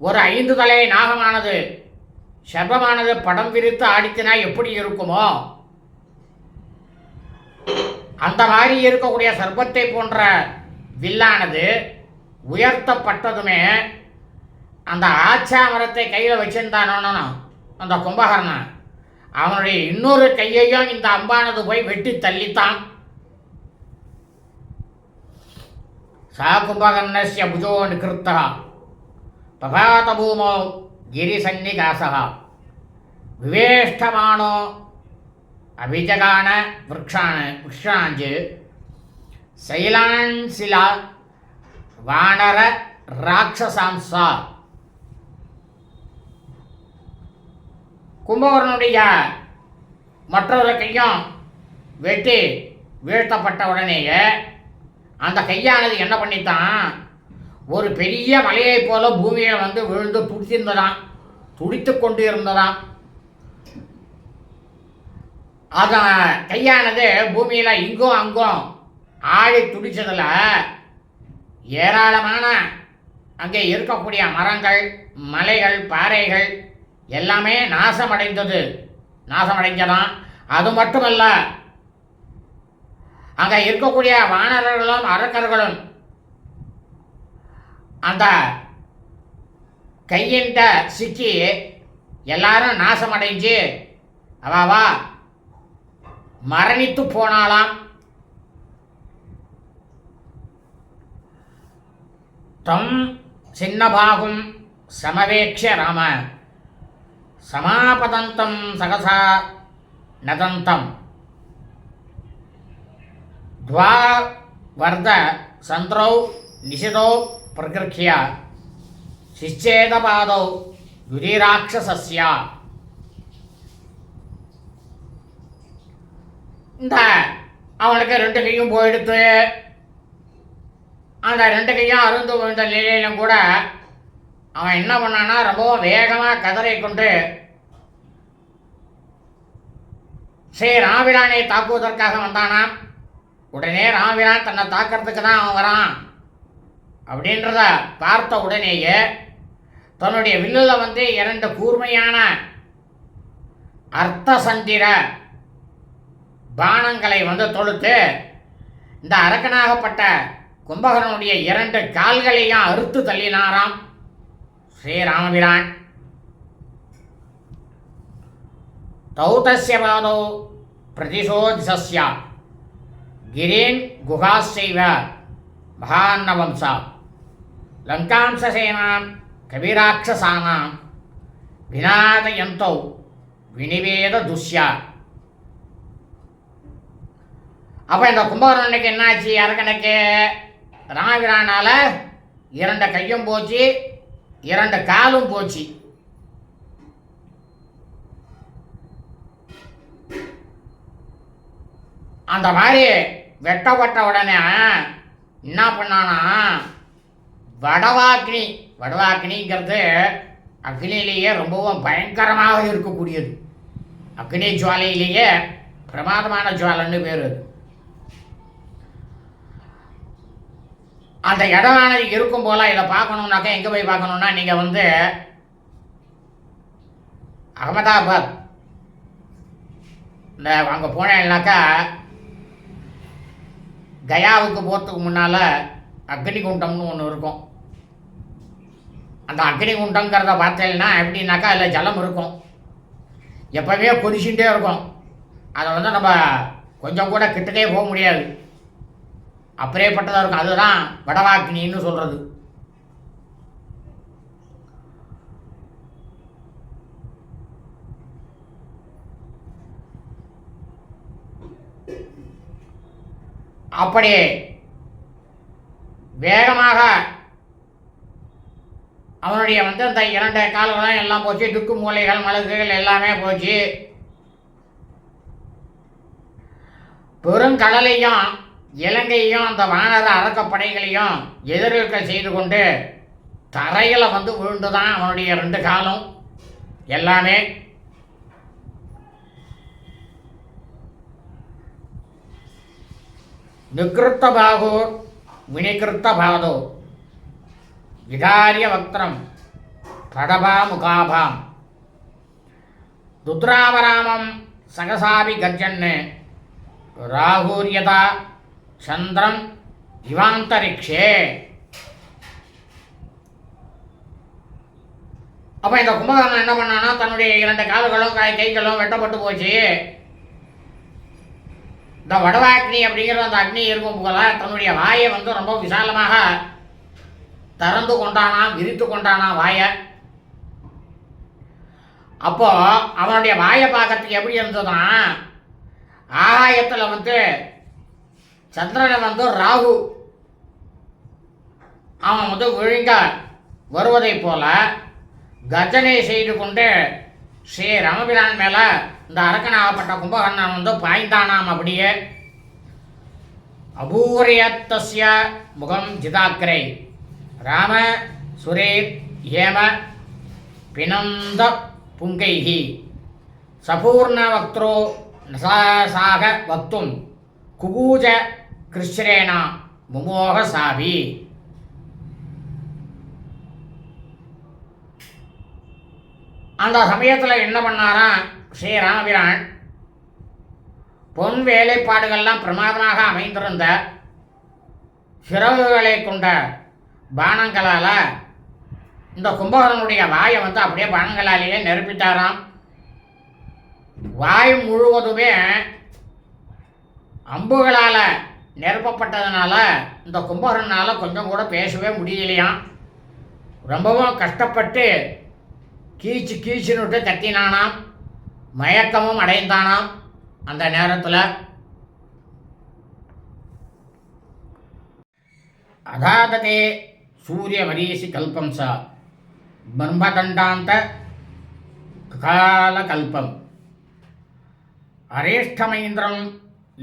ஒரு 5 தலை நாகமானது சர்வமானது படம் விரித்து ஆடித்தினா எப்படி இருக்குமோ அந்த மாதிரி இருக்கக்கூடிய சர்ப்பத்தை போன்ற வில்லானது உயர்த்தப்பட்டதுமே அந்த ஆச்சா மரத்தை கையில் வச்சிருந்தானோ அந்த கும்பகர்ணன், அவனுடைய இன்னொரு கையையும் இந்த அம்பானது போய் வெட்டி தள்ளித்தான். சா கும்பகர்ணஸ்ய புஜோ நிகிருத்தா பபாத பூமோ கிரிசன்னிகாசா விவேஷ்டமானோ அபிஜகான விரக்ஷாஞ்சு சைலான்சிலா வானர ராட்சசாம்சா. கும்பகர்ணனுடைய மற்றொரு கையும் வெட்டி வீழ்த்தப்பட்ட உடனேயே அந்த கையானது என்ன பண்ணித்தான், ஒரு பெரிய மலையை போல பூமியை விழுந்து துடித்திருந்ததாம், துடித்து கொண்டு இருந்ததாம். அந்த கையானது பூமியில் இங்கும் அங்கும் ஆடி துடிச்சதில் ஏராளமான அங்கே இருக்கக்கூடிய மரங்கள், மலைகள், பாறைகள் எல்லாமே நாசமடைஞ்சதான். அது மட்டுமல்ல, அங்கே இருக்கக்கூடிய வானரர்களும் அரக்கர்களும் அந்த கையின்ட சிக்கி எல்லாரும் நாசமடைஞ்சு அவாவா மரணித்து போனாலாம். தம் சின்னபாகும் சமவேக்ஷ ராம சமாபதந்தம் சகசா நதந்தம் துவா வர்த சந்திரௌ நிஷிதோ பிரகிருக்கிய சிச்சேதபாதௌ துரிராட்சசஸ்ய. இந்த அவனுக்கு 2 கையும் போயிடுத்து. அந்த 2 கையும் அருந்து விழுந்த நிலையிலும் கூட அவன் என்ன பண்ணான்னா ரொம்பவும் வேகமாக கதரை கொண்டு ஸ்ரீ ராமபிரானை தாக்குவதற்காக வந்தானாம். உடனே ராமபிரான் தன்னை தாக்கிறதுக்கு தான் அவன் வரான் அப்படின்றத பார்த்த உடனேயே தன்னுடைய வில்லில் 2 கூர்மையான அர்த்தசந்திர பானங்களை தொடுத்து இந்த அரக்கனாகப்பட்ட கும்பகர்ணனுடைய 2 கால்களையும் அறுத்து தள்ளினாராம் ஸ்ரீராமபிரான். தௌதஸ்ய பாதோ பிரதிசோதிசஸ்ய கிரீன் குஹாஸ்சைவ மகான்னவம்சா லங்காம்சசேனாம் கவிராட்சசானாம் விநாதயந்தௌ வினிவேத துஷ்யா. அப்போ இந்த கும்பகர்ணனுக்கு என்னாச்சு? அரக்கனுக்கு ராமபிரானால் 2 கையும் போச்சு, 2 காலும் போச்சு. அந்த மாதிரி வெட்டப்பட்ட உடனே என்ன பண்ணானா வடவாக்னி. வடவாக்னிங்கிறது அக்னியிலேயே ரொம்பவும் பயங்கரமாக இருக்கக்கூடியது. அக்னி ஜுவாலையிலேயே பிரமாதமான ஜுவாலைன்னு பேர். அந்த இடமானது இருக்கும் போல இதை பார்க்கணுன்னாக்கா எங்கே போய் பார்க்கணுன்னா நீங்கள் அகமதாபாத் இந்த அங்கே போனேன்னாக்கா கயாவுக்கு போகிறதுக்கு முன்னால் அக்னிகுண்டம்னு ஒன்று இருக்கும். அந்த அக்னிகுண்டங்கிறத பார்த்தேன்னா எப்படின்னாக்கா அதில் ஜலம் இருக்கும், எப்போவுமே கொதிச்சுட்டே இருக்கும். அதை நம்ம கொஞ்சம் கூட கிட்டக்கே போக முடியாது, அப்படியேப்பட்டதாக இருக்கும். அதுதான் வடவாக்னின்னு சொல்கிறது. அப்படி வேகமாக அவனுடைய அந்த 2 கால்களும் எல்லாம் போச்சு, துக்கு மூலைகள் மலகுகள் எல்லாமே போச்சு. பெருங்கடலையும் இலங்கையும் அந்த வானர அரக்கப்படைகளையும் எதிர்க்க செய்து கொண்டு தரையில் விழுந்து தான் அவனுடைய 2 காலும் எல்லாமே. நிகிருத்த பாகோர் வினிகிருத்த பாதோ விதாரிய வக்திரம் படபா முகாபாம் துத்ராவராமம் சகசாபி கர்ஜன்னு ராகூரியதா சந்திரம் இவாந்தரிக்ஷே. அப்போ இந்த கும்பகர்ணன் என்ன பண்ணானா தன்னுடைய 2 கால்களும் கைகளும் வெட்டப்பட்டு போச்சு. இந்த வடவாக்னி அப்படிங்கிற அந்த அக்னி இருக்கும் போல தன்னுடைய வாயை ரொம்ப விசாலமாக திறந்து கொண்டானாம், விரித்து கொண்டானாம் வாயை. அப்போ அவனுடைய வாயை பார்க்கறதுக்கு எப்படி இருந்ததுன்னா ஆகாயத்தில் சந்திரனை ராகு அவன் விழுங்க வருவதை போல கர்ஜனை செய்து கொண்டு ஸ்ரீ ராமபிரான் மேலே இந்த அரக்கனாகப்பட்ட கும்பகர்ணன் பாய்ந்தானாம். அப்படியே அபூரியத்தஸ்ய முகம் ஜிதாக்கிரை ராம சுரேத் ஏம பினந்த புங்கைஹி சபூர்ண வக்த்ரோ நசாக வக்தும் குகூஜ கிருஷ்ரேனா முமோக சாபி. அந்த சமயத்தில் என்ன பண்ணாராம் ஸ்ரீராமபிரான்? பொன் வேலைப்பாடுகள்லாம் பிரமாதமாக அமைந்திருந்த சிறகுகளை கொண்ட பானங்களால் இந்த கும்பகர்ணனுடைய வாயை அப்படியே பானங்களாலேயே நெருப்பிட்டாராம். வாய் முழுவதுமே அம்புகளால் நெருப்பப்பட்டதுனால இந்த கும்பகர்ணனால் கொஞ்சம் கூட பேசவே முடியலையாம். ரொம்பவும் கஷ்டப்பட்டு கீச்சு கீச்சுன்னுட்டு கத்தினானாம், மயக்கமும் அடைந்தானாம். அந்த நேரத்தில் அதாததே சூரிய மரீசி கல்பம் சா பிரம்மதண்டாந்த காலகல்பம் அரேஷ்டமைந்திரம்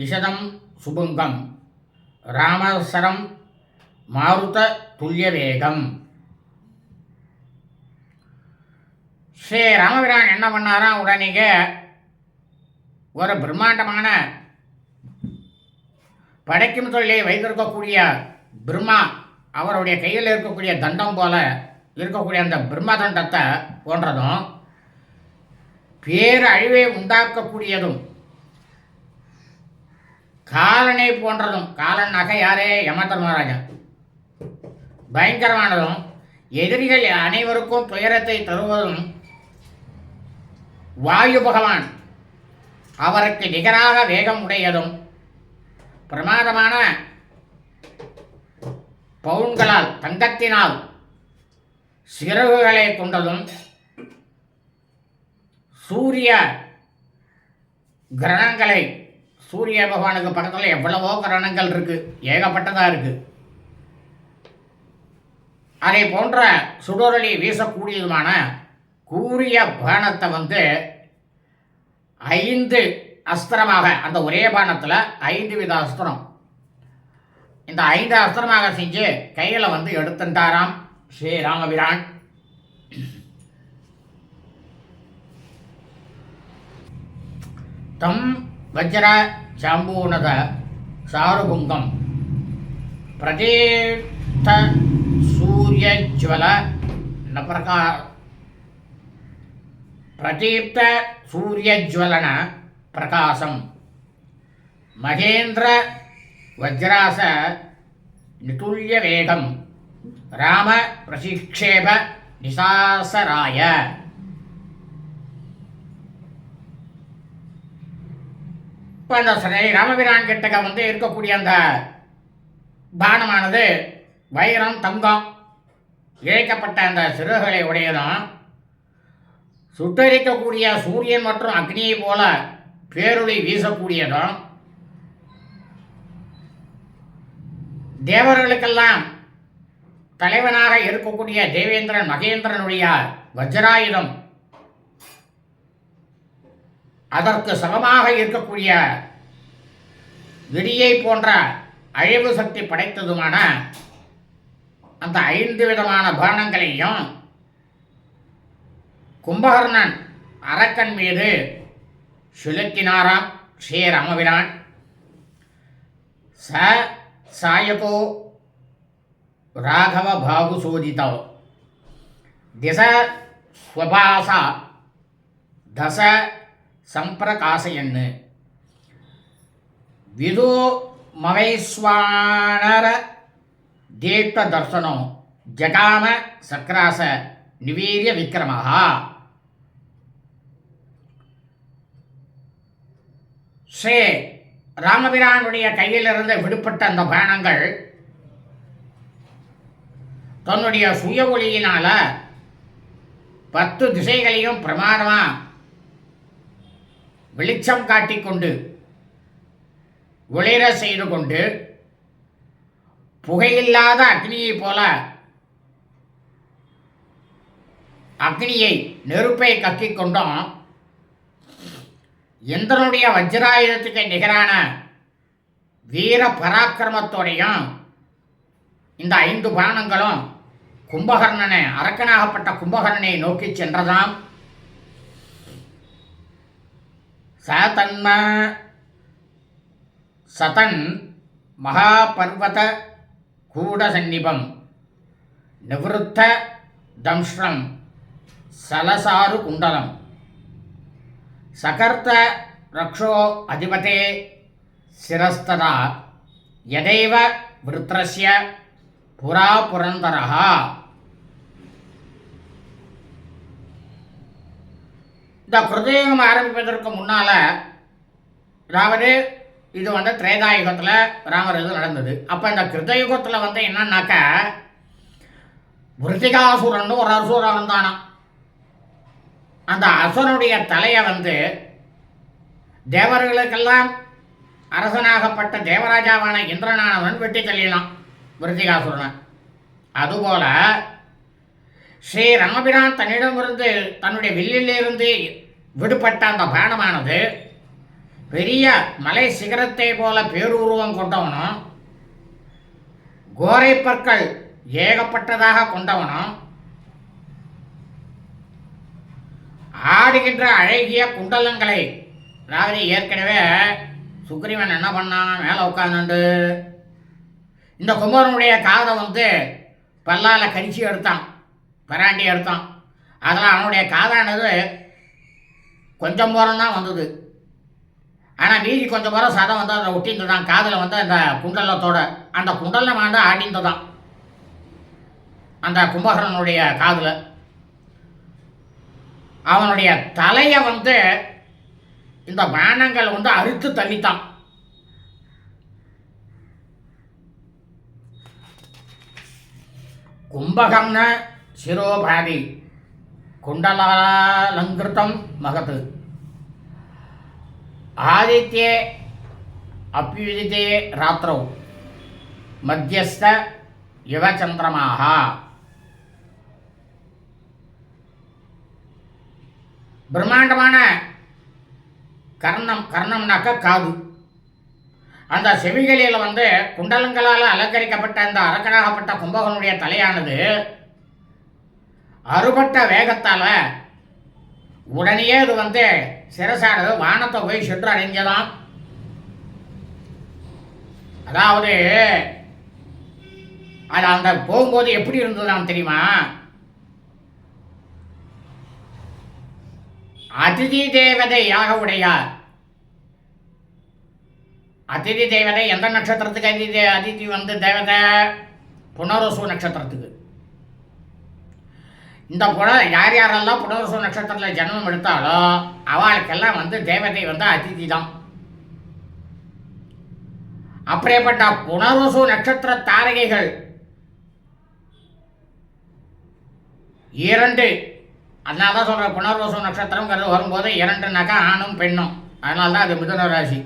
நிஷதம் சுபுங்கம் ராமசரம் மாருத துல்லியவேகம். ஸ்ரீ ராமபிரான் என்ன பண்ணாராம், உடனேங்க ஒரு பிரம்மாண்டமான படைக்கும் தொழிலை வைத்திருக்கக்கூடிய பிரம்மா அவருடைய கையில் இருக்கக்கூடிய தண்டம் போல இருக்கக்கூடிய அந்த பிரம்ம தண்டத்தை போன்றதும் பேர் அழிவை உண்டாக்கக்கூடியதும் காலனை போன்றதும், காலன் நகை யாரே யமதர்மராஜன், பயங்கரமானதும் எதிரிகள் அனைவருக்கும் துயரத்தை தருவதும் வாயு பகவான் அவருக்கு நிகராக வேகம் உடையதும் பிரமாதமான பவுன்களால் தங்கத்தினால் சிறகுகளை கொண்டதும் சூரிய கிரணங்களை, சூரிய பகவானுக்கு பக்கத்தில் எவ்வளவோ கிரணங்கள் இருக்கு, ஏகப்பட்டதா இருக்கு, அதை போன்ற சுடரொளி வீசக்கூடியதுமான கூரிய பானத்தை 5 அஸ்திரமாக, அந்த ஒரே பானத்தில் 5 வித அஸ்திரம், இந்த 5 அஸ்திரமாக செஞ்சு கையில் எடுத்துட்டாராம் ஸ்ரீ ராமபிரான். தம் வஜ்ர ஜாம்பூனத சாருபுங்கம் பிரதீப்த சூரியஜ்வல பிரதீப்த சூரியஜ்வலன பிரகாசம் மகேந்திர வஜ்ராச நிதுல்ய வேகம் ராம பிரசிக்ஷேப நிசாசராய. இப்போ அந்த ராமபிரான் கிட்டக்க இருக்கக்கூடிய அந்த பானமானது வைரம் தங்கம் இழைக்கப்பட்ட அந்த சிறுகளை உடையதும், சுட்டரிக்கக்கூடிய சூரியன் மற்றும் அக்னியை போல பேரொளி வீசக்கூடியதும், தேவர்களுக்கெல்லாம் தலைவனாக இருக்கக்கூடிய தேவேந்திரன் மகேந்திரனுடைய வஜ்ராயுதம் அதற்கு சமமாக இருக்கக்கூடிய விடியை போன்ற அழிவு சக்தி படைத்ததுமான அந்த 5 விதமான பானங்களையும் கும்பகர்ணன் அரக்கன் மீது செலுத்தினாராம் ஸ்ரீ ராமபிரான். சாயகோ ராகவ பாகு சோதிதோ திச ஸ்வபாசா தச சம்பிரகாசயன்னு விது மவைஸ்வானர தீப்த தர்சனோ ஜகாம சக்ராச நிவீரிய விக்ரமஹா. ஸ்ரீ ராமபிரானுடைய கையிலிருந்து விடுபட்ட அந்த பானங்கள் தன்னுடைய சுய ஒளியினால 10 திசைகளையும் பிரமாதமா வெளிச்சம் காட்டிக்கொண்டு ஒளிர செய்து கொண்டு புகையில்லாத அக்னியை போல அக்னியை நெருப்பை கக்கிக் கொண்டும் இந்திரனுடைய வஜ்ராயுதத்துக்கு நிகரான வீர பராக்கிரமத்தோடையும் இந்த 5 பானங்களும் கும்பகர்ணனை, அரக்கனாகப்பட்ட கும்பகர்ணனை நோக்கி சென்றதாம். சதன் மகாபர்வத கூடசன்னிபம் நிவருத்த தம்ஷ்ரம் சலசாரு குண்டலம் சகர்த்த ரக்ஷோ அதிபதே சிரஸ்ததா யதைவ விருத்ரஸ்ய புரா புரந்தரஹா. இந்த கிருதயுகம் ஆரம்பிப்பதற்கு முன்னால், அதாவது இது திரேதாயுகத்தில் ராமர் இது நடந்தது. அப்போ இந்த கிருதயுகத்தில் என்னன்னாக்கா விருத்திகாசுரன் ஒரு அசுரன் இருந்தானா. அந்த அசுரனுடைய தலையை தேவர்களுக்கெல்லாம் அரசனாகப்பட்ட தேவராஜாவான இந்திரனானவன் வெட்டி தள்ளினான் விருத்திகாசுரனை. அதுபோல ஸ்ரீ ராமபிரான் தன்னிடமிருந்து தன்னுடைய வில்லிலிருந்து விடுபட்ட அந்த பானமானது பெரிய மலை சிகரத்தை போல பேருருவம் கொண்டவனும் கோரை பற்கள் ஏகப்பட்டதாக கொண்டவனும் ஆடுகின்ற அழகிய குண்டலங்களை, அதாவது ஏற்கனவே சுக்ரீவன் என்ன பண்ணான், மேலே உட்காந்துண்டு இந்த கும்பகனுடைய காதை பல்லால் கரிச்சி எடுத்தான், பராண்டி எடுத்தான். அதில் அவனுடைய காதானது கொஞ்சம் முறம் தான் வந்தது. ஆனால் மீதி கொஞ்சம் முறை சதம் அதை ஒட்டிந்துதான் காதில் அந்த குண்டலத்தோட அந்த குண்டலம் ஆடிந்ததான் அந்த கும்பகரனுடைய காதில். அவனுடைய தலையை இந்த பானங்கள் அறுத்து தள்ளித்தான். கும்பகம்ன சிரோபாதி குண்டலாலங்கிருத்தம் மகத் ஆதித்யே அப்யுதிதே ராத்திரௌ மத்தியஸ்த இவ சந்திரமாக. பிரம்மாண்டமான கர்ணம்னாக்க காது. அந்த செவிகளில் குண்டலங்களால் அலங்கரிக்கப்பட்ட அந்த அரக்கனாகப்பட்ட கும்பகனுடைய தலையானது அறுபட்ட வேகத்தால் உடனே அது சிரசானது வானத்தை போய் சென்று அடைஞ்சதாம். அதாவது அது அந்த போகும்போது எப்படி இருந்ததுதான் தெரியுமா? அதிதி தேவதையாக உடையார். அதிதி தேவதை எந்த நட்சத்திரத்துக்கு அதிதி தேவதை? புனர்வசு நட்சத்திரத்துக்கு. இந்த யார் யாரெல்லாம் புனர்வசு நட்சத்திரத்தில் ஜன்மம் எடுத்தாலோ அவளுக்கெல்லாம் தேவதை அதிதி தான். அப்படியேப்பட்ட புனர்வசு நட்சத்திர தாரகைகள் 2. அதனால தான் சொல்கிற புனர்வசு நட்சத்திரங்கிறது வரும்போது 2னாக்கா ஆணும் பெண்ணும். அதனால தான் அது மிதுன ராசி.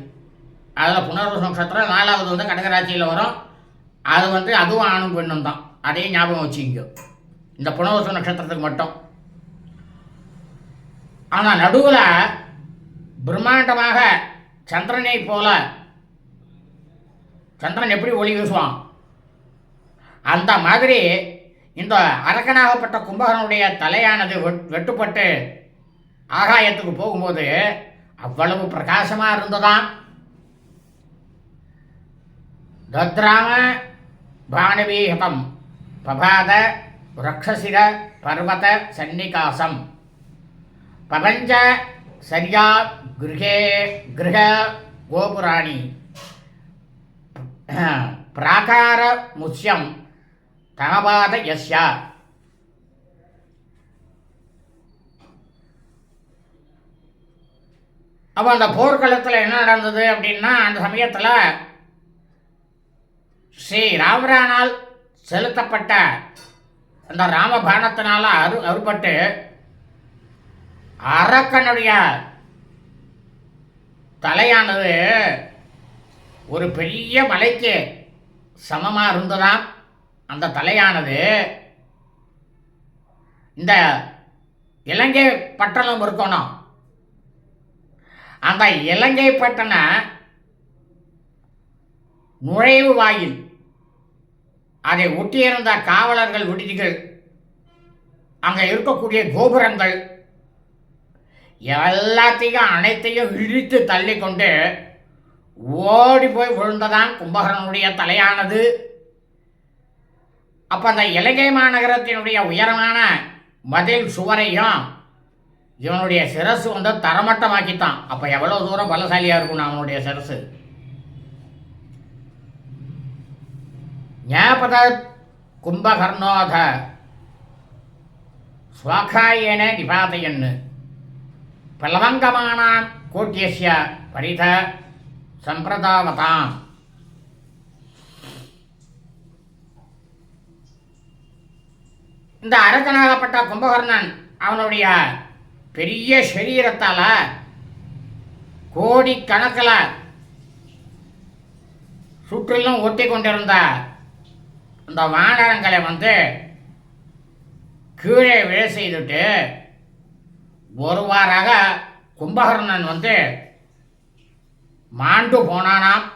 அதில் புனர்வசு நட்சத்திரம் 4வது கடகராசியில் வரும். அது அதுவும் ஆணும் பெண்ணும் தான். அதையும் ஞாபகம் வச்சுக்கோ இந்த புனர்வசு நட்சத்திரத்துக்கு மட்டும். ஆனால் நடுவில் பிரம்மாண்டமாக சந்திரனை போல சந்திரன் எப்படி ஒளி வீசுவான் அந்த மாதிரி இந்த அரக்கனாகப்பட்ட கும்பகனுடைய தலையானது வெட்டுப்பட்டு ஆகாயத்துக்கு போகும்போது அவ்வளவு பிரகாசமாக இருந்ததாம். தத்ராம பாணவீஹதம் பபாத ரக்ஷசிர பர்வத சன்னிகாசம் பபஞ்ச சரியா கிருஹ கோபுராணி பிராகார முஸ்யம் தமபாத யஸ்யா. அப்போ அந்த போர்க்களத்தில் என்ன நடந்தது அப்படின்னா, அந்த சமயத்தில் ஸ்ரீ ராமரானால் செலுத்தப்பட்ட அந்த ராமபாணத்தினால அறுபட்டு அரக்கனுடைய தலையானது ஒரு பெரிய மலைக்கு சமமாக இருந்ததாம். அந்த தலையானது இந்த இலங்கை பட்டணம் இருக்கணும். அந்த இலங்கை பட்டண நுழைவு வாயில், அதை ஒட்டியிருந்த காவலர்கள் விடுதிகள், அங்கே இருக்கக்கூடிய கோபுரங்கள் எல்லாத்தையும் அனைத்தையும் இழுத்து தள்ளி கொண்டு ஓடி போய் விழுந்ததான் கும்பகரனுடைய தலையானது. அப்போ அந்த இலங்கை மாநகரத்தினுடைய உயரமான மதில் சுவரையும் இவனுடைய சிரசு தரமட்டமாக்கித்தான். அப்போ எவ்வளோ தூரம் பலசாலியாக இருக்கும் அவனுடைய சிரசு. ஞாபத கும்பகர்ணோத ஸ்வாகாயேன நிபாதையன்னு பலவங்கமானாம் கோட்டியஸ்ய பரித சம்பிரதாவதாம். இந்த அரக்கனாகப்பட்ட கும்பகர்ணன் அவனுடைய பெரிய சரீரத்தால் கோடிக்கணக்கில் சுற்றிலும் ஒட்டி கொண்டிருந்த இந்த வானரங்களை கீழே விழ செய்துட்டு ஒருவாறாக கும்பகர்ணன் மாண்டு போனானாம்.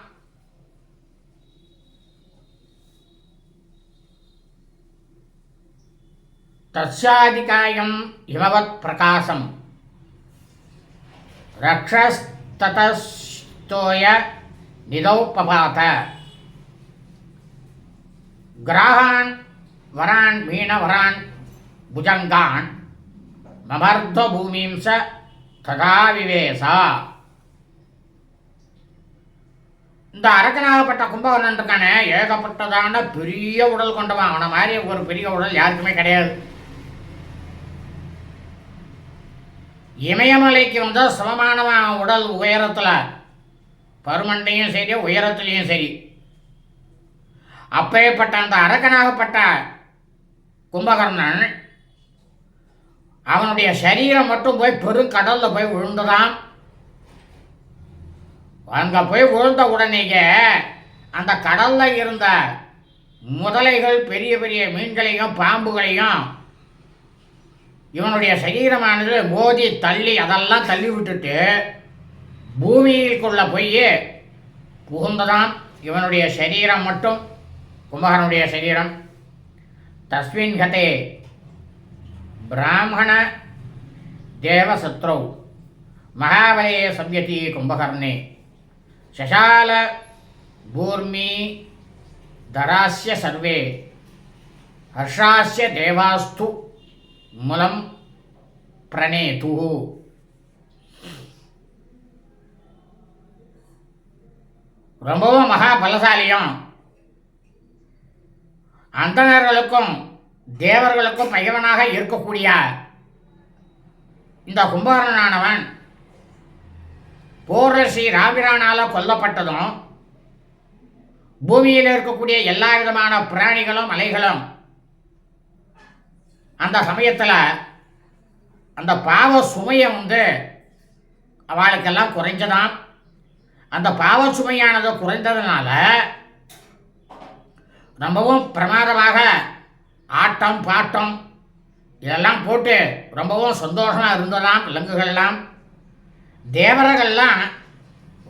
தஸ்யாதிகாயம் இமவத் பிரகாசம் ரக்ஷஸ்ததஸ்தோய நிதௌபபாத கிராகான் வரான் மீனவரான் புஜங்கான் மமர்த்த பூமிம்ச ததா விவேசா. இந்த அரக்கனாகப்பட்ட கும்பகர்ணன் இருக்கானே, ஏகப்பட்டதான பெரிய உடல் கொண்டவன். அவனை மாதிரி ஒரு பெரிய உடல் யாருக்குமே கிடையாது. இமயமலைக்கு சமமானவன் உடல் உயரத்தில், பருமண்டையும் சரி உயரத்துலேயும் சரி. அப்பேற்பட்ட அந்த அரக்கனாகப்பட்ட கும்பகர்ணன் அவனுடைய சரீரம் மட்டும் போய் பெருங்கடலில் போய் விழுந்துதான். அங்கே போய் விழுந்த உடனேயே அந்த கடலில் இருந்த முதலைகள், பெரிய பெரிய மீன்களையும் பாம்புகளையும் இவனுடைய சரீரமானது மோதி தள்ளி அதெல்லாம் தள்ளி விட்டுட்டு பூமிக்குள்ளே போய் புகுந்ததான் இவனுடைய சரீரம் மட்டும், கும்பகர்ணனுடைய சரீரம். தஸ்மின் கதே பிராமண தேவசத்ரௌ மகாபலே சம்யதி கும்பகர்ணே சசால பூர்மி தராஸ்ய சர்வே ஹர்ஷாஸ்ய தேவாஸ்து மூலம் பிரணேது. ரொம்பவும் மகா பலசாலியும் அந்தணர்களுக்கும் தேவர்களுக்கும் பகைவனாக இருக்கக்கூடிய இந்த கும்பகர்ணனானவன் போரில் ஸ்ரீ ராமிரானால் கொல்லப்பட்டதும் பூமியில் இருக்கக்கூடிய எல்லா விதமான பிராணிகளும் மலைகளும் அந்த சமயத்தில் அந்த பாவ சுமையை அவளுக்கெல்லாம் குறைஞ்சதான். அந்த பாவ சுமையானது குறைந்ததுனால ரொம்பவும் பிரமாதமாக ஆட்டம் பாட்டம் இதெல்லாம் போட்டு ரொம்பவும் சந்தோஷமாக இருந்ததாம் விலங்குகள்லாம். தேவர்கள்லாம்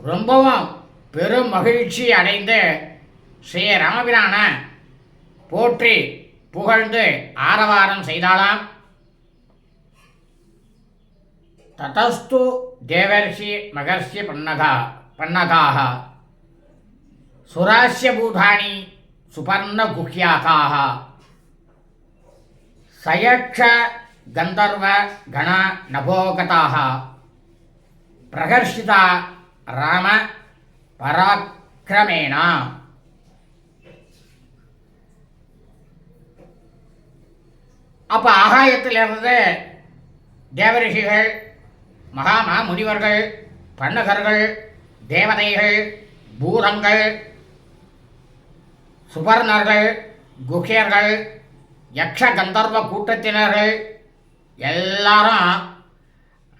ரொம்பவும் பெரும் மகிழ்ச்சி அடைந்து ஸ்ரீ ராமபிரானை போற்றி புகழ்ந்து ஆரவாரம் செய்தாளாம். ததஸ்து தேவர்ஷி மகர்ஷி பன்னகாக சுராஸ்ய பூதானி சுபர்ண குஹ்யாகாக சயக்ஷ கந்தர்வ கண நபோகதாக பிரகர்ஷிதா ராம பராக்கிரமேண. அப்போ ஆகாயத்திலிருந்து தேவரிஷிகள், மகாமா முனிவர்கள், பன்னகர்கள், தேவதைகள், பூதங்கள், சுபர்ணர்கள், குஹ்யர்கள், யக்ஷ கந்தர்வ கூட்டத்தினர்கள் எல்லாரும்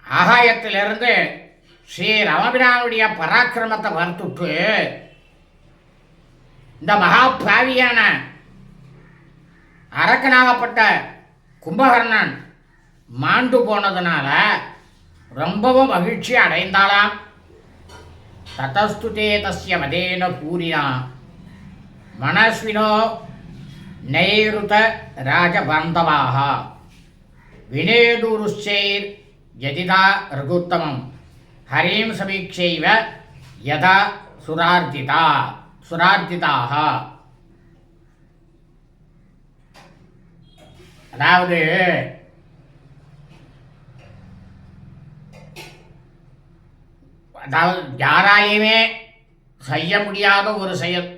ஆகாயத்திலிருந்து ஸ்ரீ ராமபிரானுடைய பராக்கிரமத்தை வர்த்துட்டு இந்த மகாபாவியான அரக்கனாகப்பட்ட கும்பகர்ணன் மாண்டு போனதுனால ரொம்பவும் மகிழ்ச்சி அடைந்தாளாம். ததஸ்துதே தஸ்ய மதேன பூரினா மனஸ்வினோ நைருத ராஜபாந்தவாக வினேதுருச்சைர் யதிதா ரகுத்தமம் ஹரீம் சமீக்ஷைவ யதா சுரார்த்திதாக. அதாவது யாராலையுமே செய்ய முடியாத ஒரு செயல்,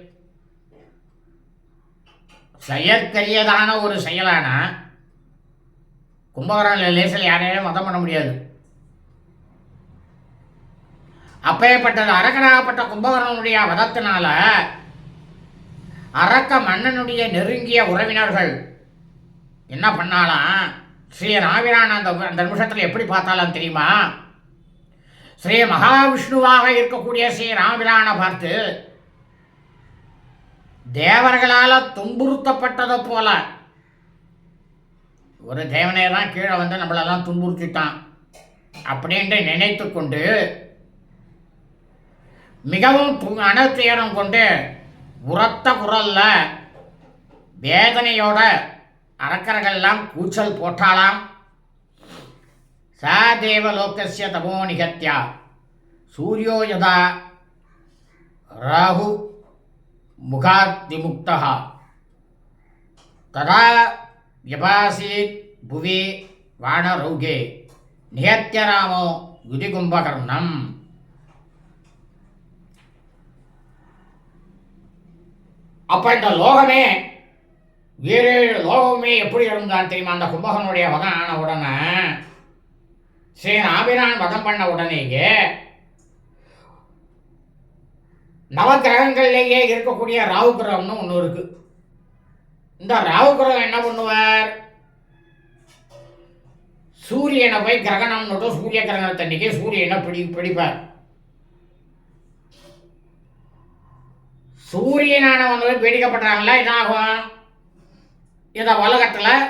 செயற்கரியதான ஒரு செயலான கும்பகர்ணன் லேசில் யாரையும் மதம் பண்ண முடியாது. அப்பேற்பட்டது அரக்கனாகப்பட்ட கும்பகர்ணனுடைய வதத்தினால அரக்க மன்னனுடைய நெருங்கிய உறவினர்கள் என்ன பண்ணாலாம், ஸ்ரீ ராமிரான் அந்த நிமிஷத்தில் எப்படி பார்த்தாலும் தெரியுமா, ஸ்ரீ மகாவிஷ்ணுவாக இருக்கக்கூடிய ஸ்ரீ ராமபிரானை பார்த்து தேவர்களால் துன்புறுத்தப்பட்டதை போல ஒரு தேவனே தான் கீழே வந்து நம்மளெல்லாம் துன்புறுத்திட்டான் அப்படின்ட்டு நினைத்து கொண்டு மிகவும் அனத்துயரம் கொண்டு உரத்த குரல்ல வேதனையோட அரக்கர்கள்லாம் கூச்சல் போட்டாலாம். சா தேவலோகஸ்ய தமோ நிகத்யா சூரியோ யதா ராகு முகாத்விமுக்தா ததா விபாசீத் புவி வானரௌகே நிகத்ய ராமோ யுதிகும்பகர்ணம். அப்ப இந்த லோகமே வேறு லோகமே எப்படி இருந்தான் தெரியுமா? அந்த கும்பகனுடைய வதம் ஆன உடனே ஸ்ரீ ராபிரான் வதம் பண்ண உடனேயே நவகிரகங்கள்லேயே இருக்கக்கூடிய ராகு கிரகம்னு ஒன்று இருக்கு. இந்த ராகு கிரகம் என்ன பண்ணுவார்? சூரியனை போய் கிரகணம்னு சூரிய கிரகணத்தன்னைக்கு சூரியனை பிடிப்பார். சூரியனானவங்க பீடிக்கப்படுறாங்களா என்னாகும்? இந்த உலகத்தில்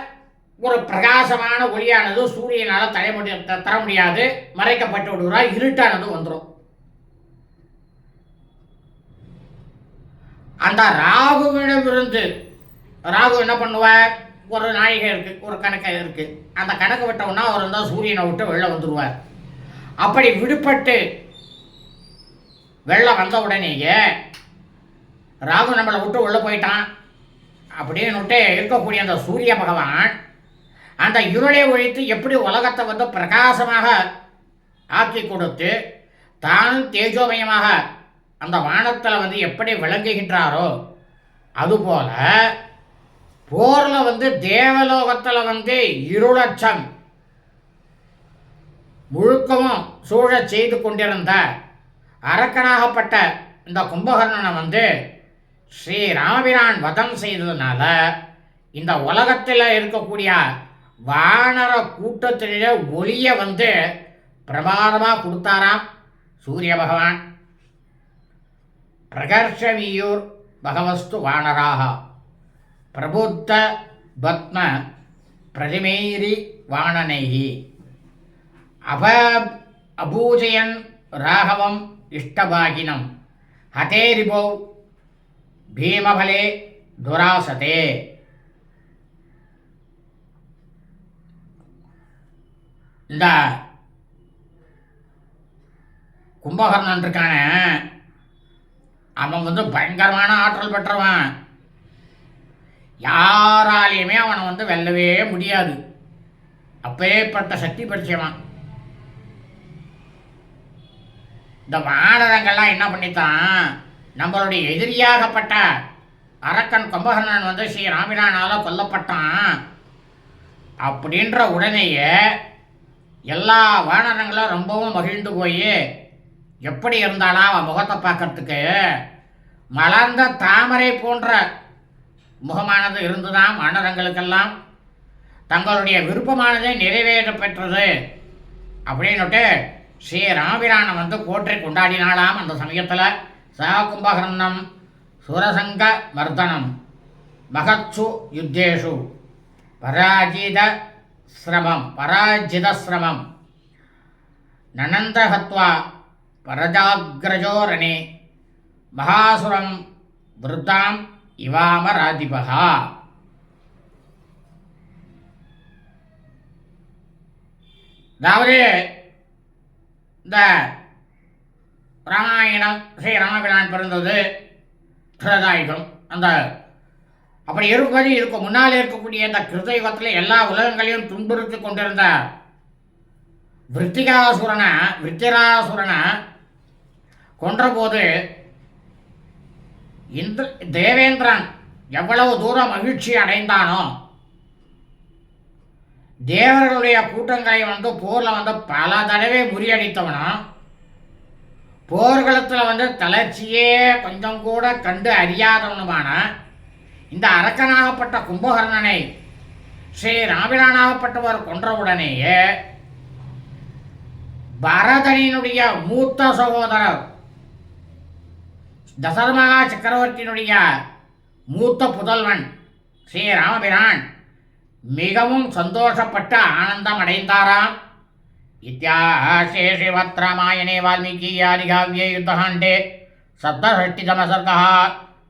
ஒரு பிரகாசமான ஒளியானது சூரியனால் தர முடியாது, மறைக்கப்பட்டு விடுகிறா, இருட்டானது வந்துடும். அந்த ராகுவிடமிருந்து ராகு என்ன பண்ணுவார்? ஒரு நாழிகை இருக்கு, ஒரு கணக்கு இருக்கு, அந்த கணக்கு விட்டோம்னா அவர் இருந்தால் சூரியனை விட்டு வெளில வந்துடுவார். அப்படி விடுபட்டு வெளில வந்த உடனேயே ராகு நம்மளை விட்டு உள்ள போயிட்டான் அப்படின்னு இருக்கக்கூடிய அந்த சூரிய பகவான் அந்த இருளை ஒழித்து எப்படி உலகத்தை வந்து பிரகாசமாக ஆக்கி கொடுத்து தானும் தேஜோமயமாக அந்த வானத்தில் வந்து எப்படி விளங்குகின்றாரோ அதுபோல போரில் வந்து தேவலோகத்தில் வந்து இருளச்சம் முழுக்கவும் சூழச் செய்து கொண்டிருந்த அரக்கனாகப்பட்ட இந்த கும்பகர்ணனை வந்து ஸ்ரீ ராமபிரான் வதம் செய்ததுனால இந்த உலகத்தில் இருக்கக்கூடிய வானர கூட்டத்திலே ஒளியை வந்து பிரமாதமாக கொடுத்தாராம் சூரிய பகவான். பிரகர்ஷவியூர் பகவஸ்து வானராக பிரபுத்த பத்ம பிரதிமைரி வாணனைஹி அபூஜயன் ராகவம் இஷ்டபாகினம் ஹதேரிபோ பீமபலே துராசதே. இந்த கும்பகர்ணன் இருக்கான அவன் வந்து பயங்கரமான ஆற்றல் பெற்றவன். யாராலையுமே அவனை வந்து வெல்லவே முடியாது. அப்பேற்பட்ட சக்தி பறிச்சவன். இந்த வானரங்கள்லாம் என்ன பண்ணித்தான், நம்மளுடைய எதிரியாகப்பட்ட அரக்கன் கும்பகர்ணன் வந்து ஸ்ரீ ராமிரானால கொல்லப்பட்டான் அப்படின்ற உடனேயே எல்லா வானரங்களும் ரொம்பவும் மகிழ்ந்து போய் எப்படி இருந்தாலும் அவன் முகத்தை பார்க்கறதுக்கு மலர்ந்த தாமரை போன்ற முகமானது இருந்துதான் வானரங்களுக்கெல்லாம் தங்களுடைய விருப்பமானதை நிறைவேற்ற பெற்றது அப்படின்னுட்டு ஸ்ரீ ராமபிரானை வந்து போற்றி கொண்டாடினாலாம். அந்த சமயத்தில் சா கும்பகர்ணம் சுரசங்க மர்தனம் மகத்சு யுத்தேஷு பராஜித சிரமம் நனந்தஹத்வா பரஜாக்ரஜோரணே மகாசுரம் விருத்தாம் இவாமராதிபகா. அதாவது இந்த ராமாயணம் ஸ்ரீ ராமபிரான் பிறந்தது கிருதயுகம். அந்த அப்படி இருப்பது இதுக்கு முன்னால் இருக்கக்கூடிய இந்த கிருதயுகத்தில் எல்லா உலகங்களையும் துன்புறுத்தி கொண்டிருந்த விருத்திராசுரனை கொன்றபோது இந்த தேவேந்திரன் எவ்வளவு தூரம் மகிழ்ச்சி அடைந்தானோ, தேவர்களுடைய கூட்டங்களை வந்து போரில் வந்து பல தடவை முறியடித்தவனும், போர்க்களத்தில் வந்து தளர்ச்சியே கொஞ்சம் கூட கண்டு அறியாதவனுமான இந்த அரக்கனாகப்பட்ட கும்பகர்ணனை ஸ்ரீ ராமபிரானாகப்பட்டவர் கொன்றவுடனேயே பரதனினுடைய மூத்த சகோதரர் தசரமகா சக்கரவர்த்தியினுடைய மூத்த புதல்வன் ஸ்ரீ ராமபிரான் மிகவும் சந்தோஷப்பட்டு ஆனந்தம் அடைந்தாராம். இத்தியாசே ஸ்ரீமத் ராமாயணே வால்மீகி ஆதிகாவ்யே யுத்தகாண்டே சப்தஷஷ்டிதம சர்கः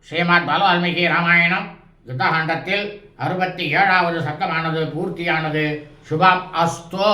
ஸ்ரீமத் வால்மீகி ராமாயணம் யுத்தகாண்டத்தில் 67வது சர்க்கமானது பூர்த்தியானது. சுபம் அஸ்து.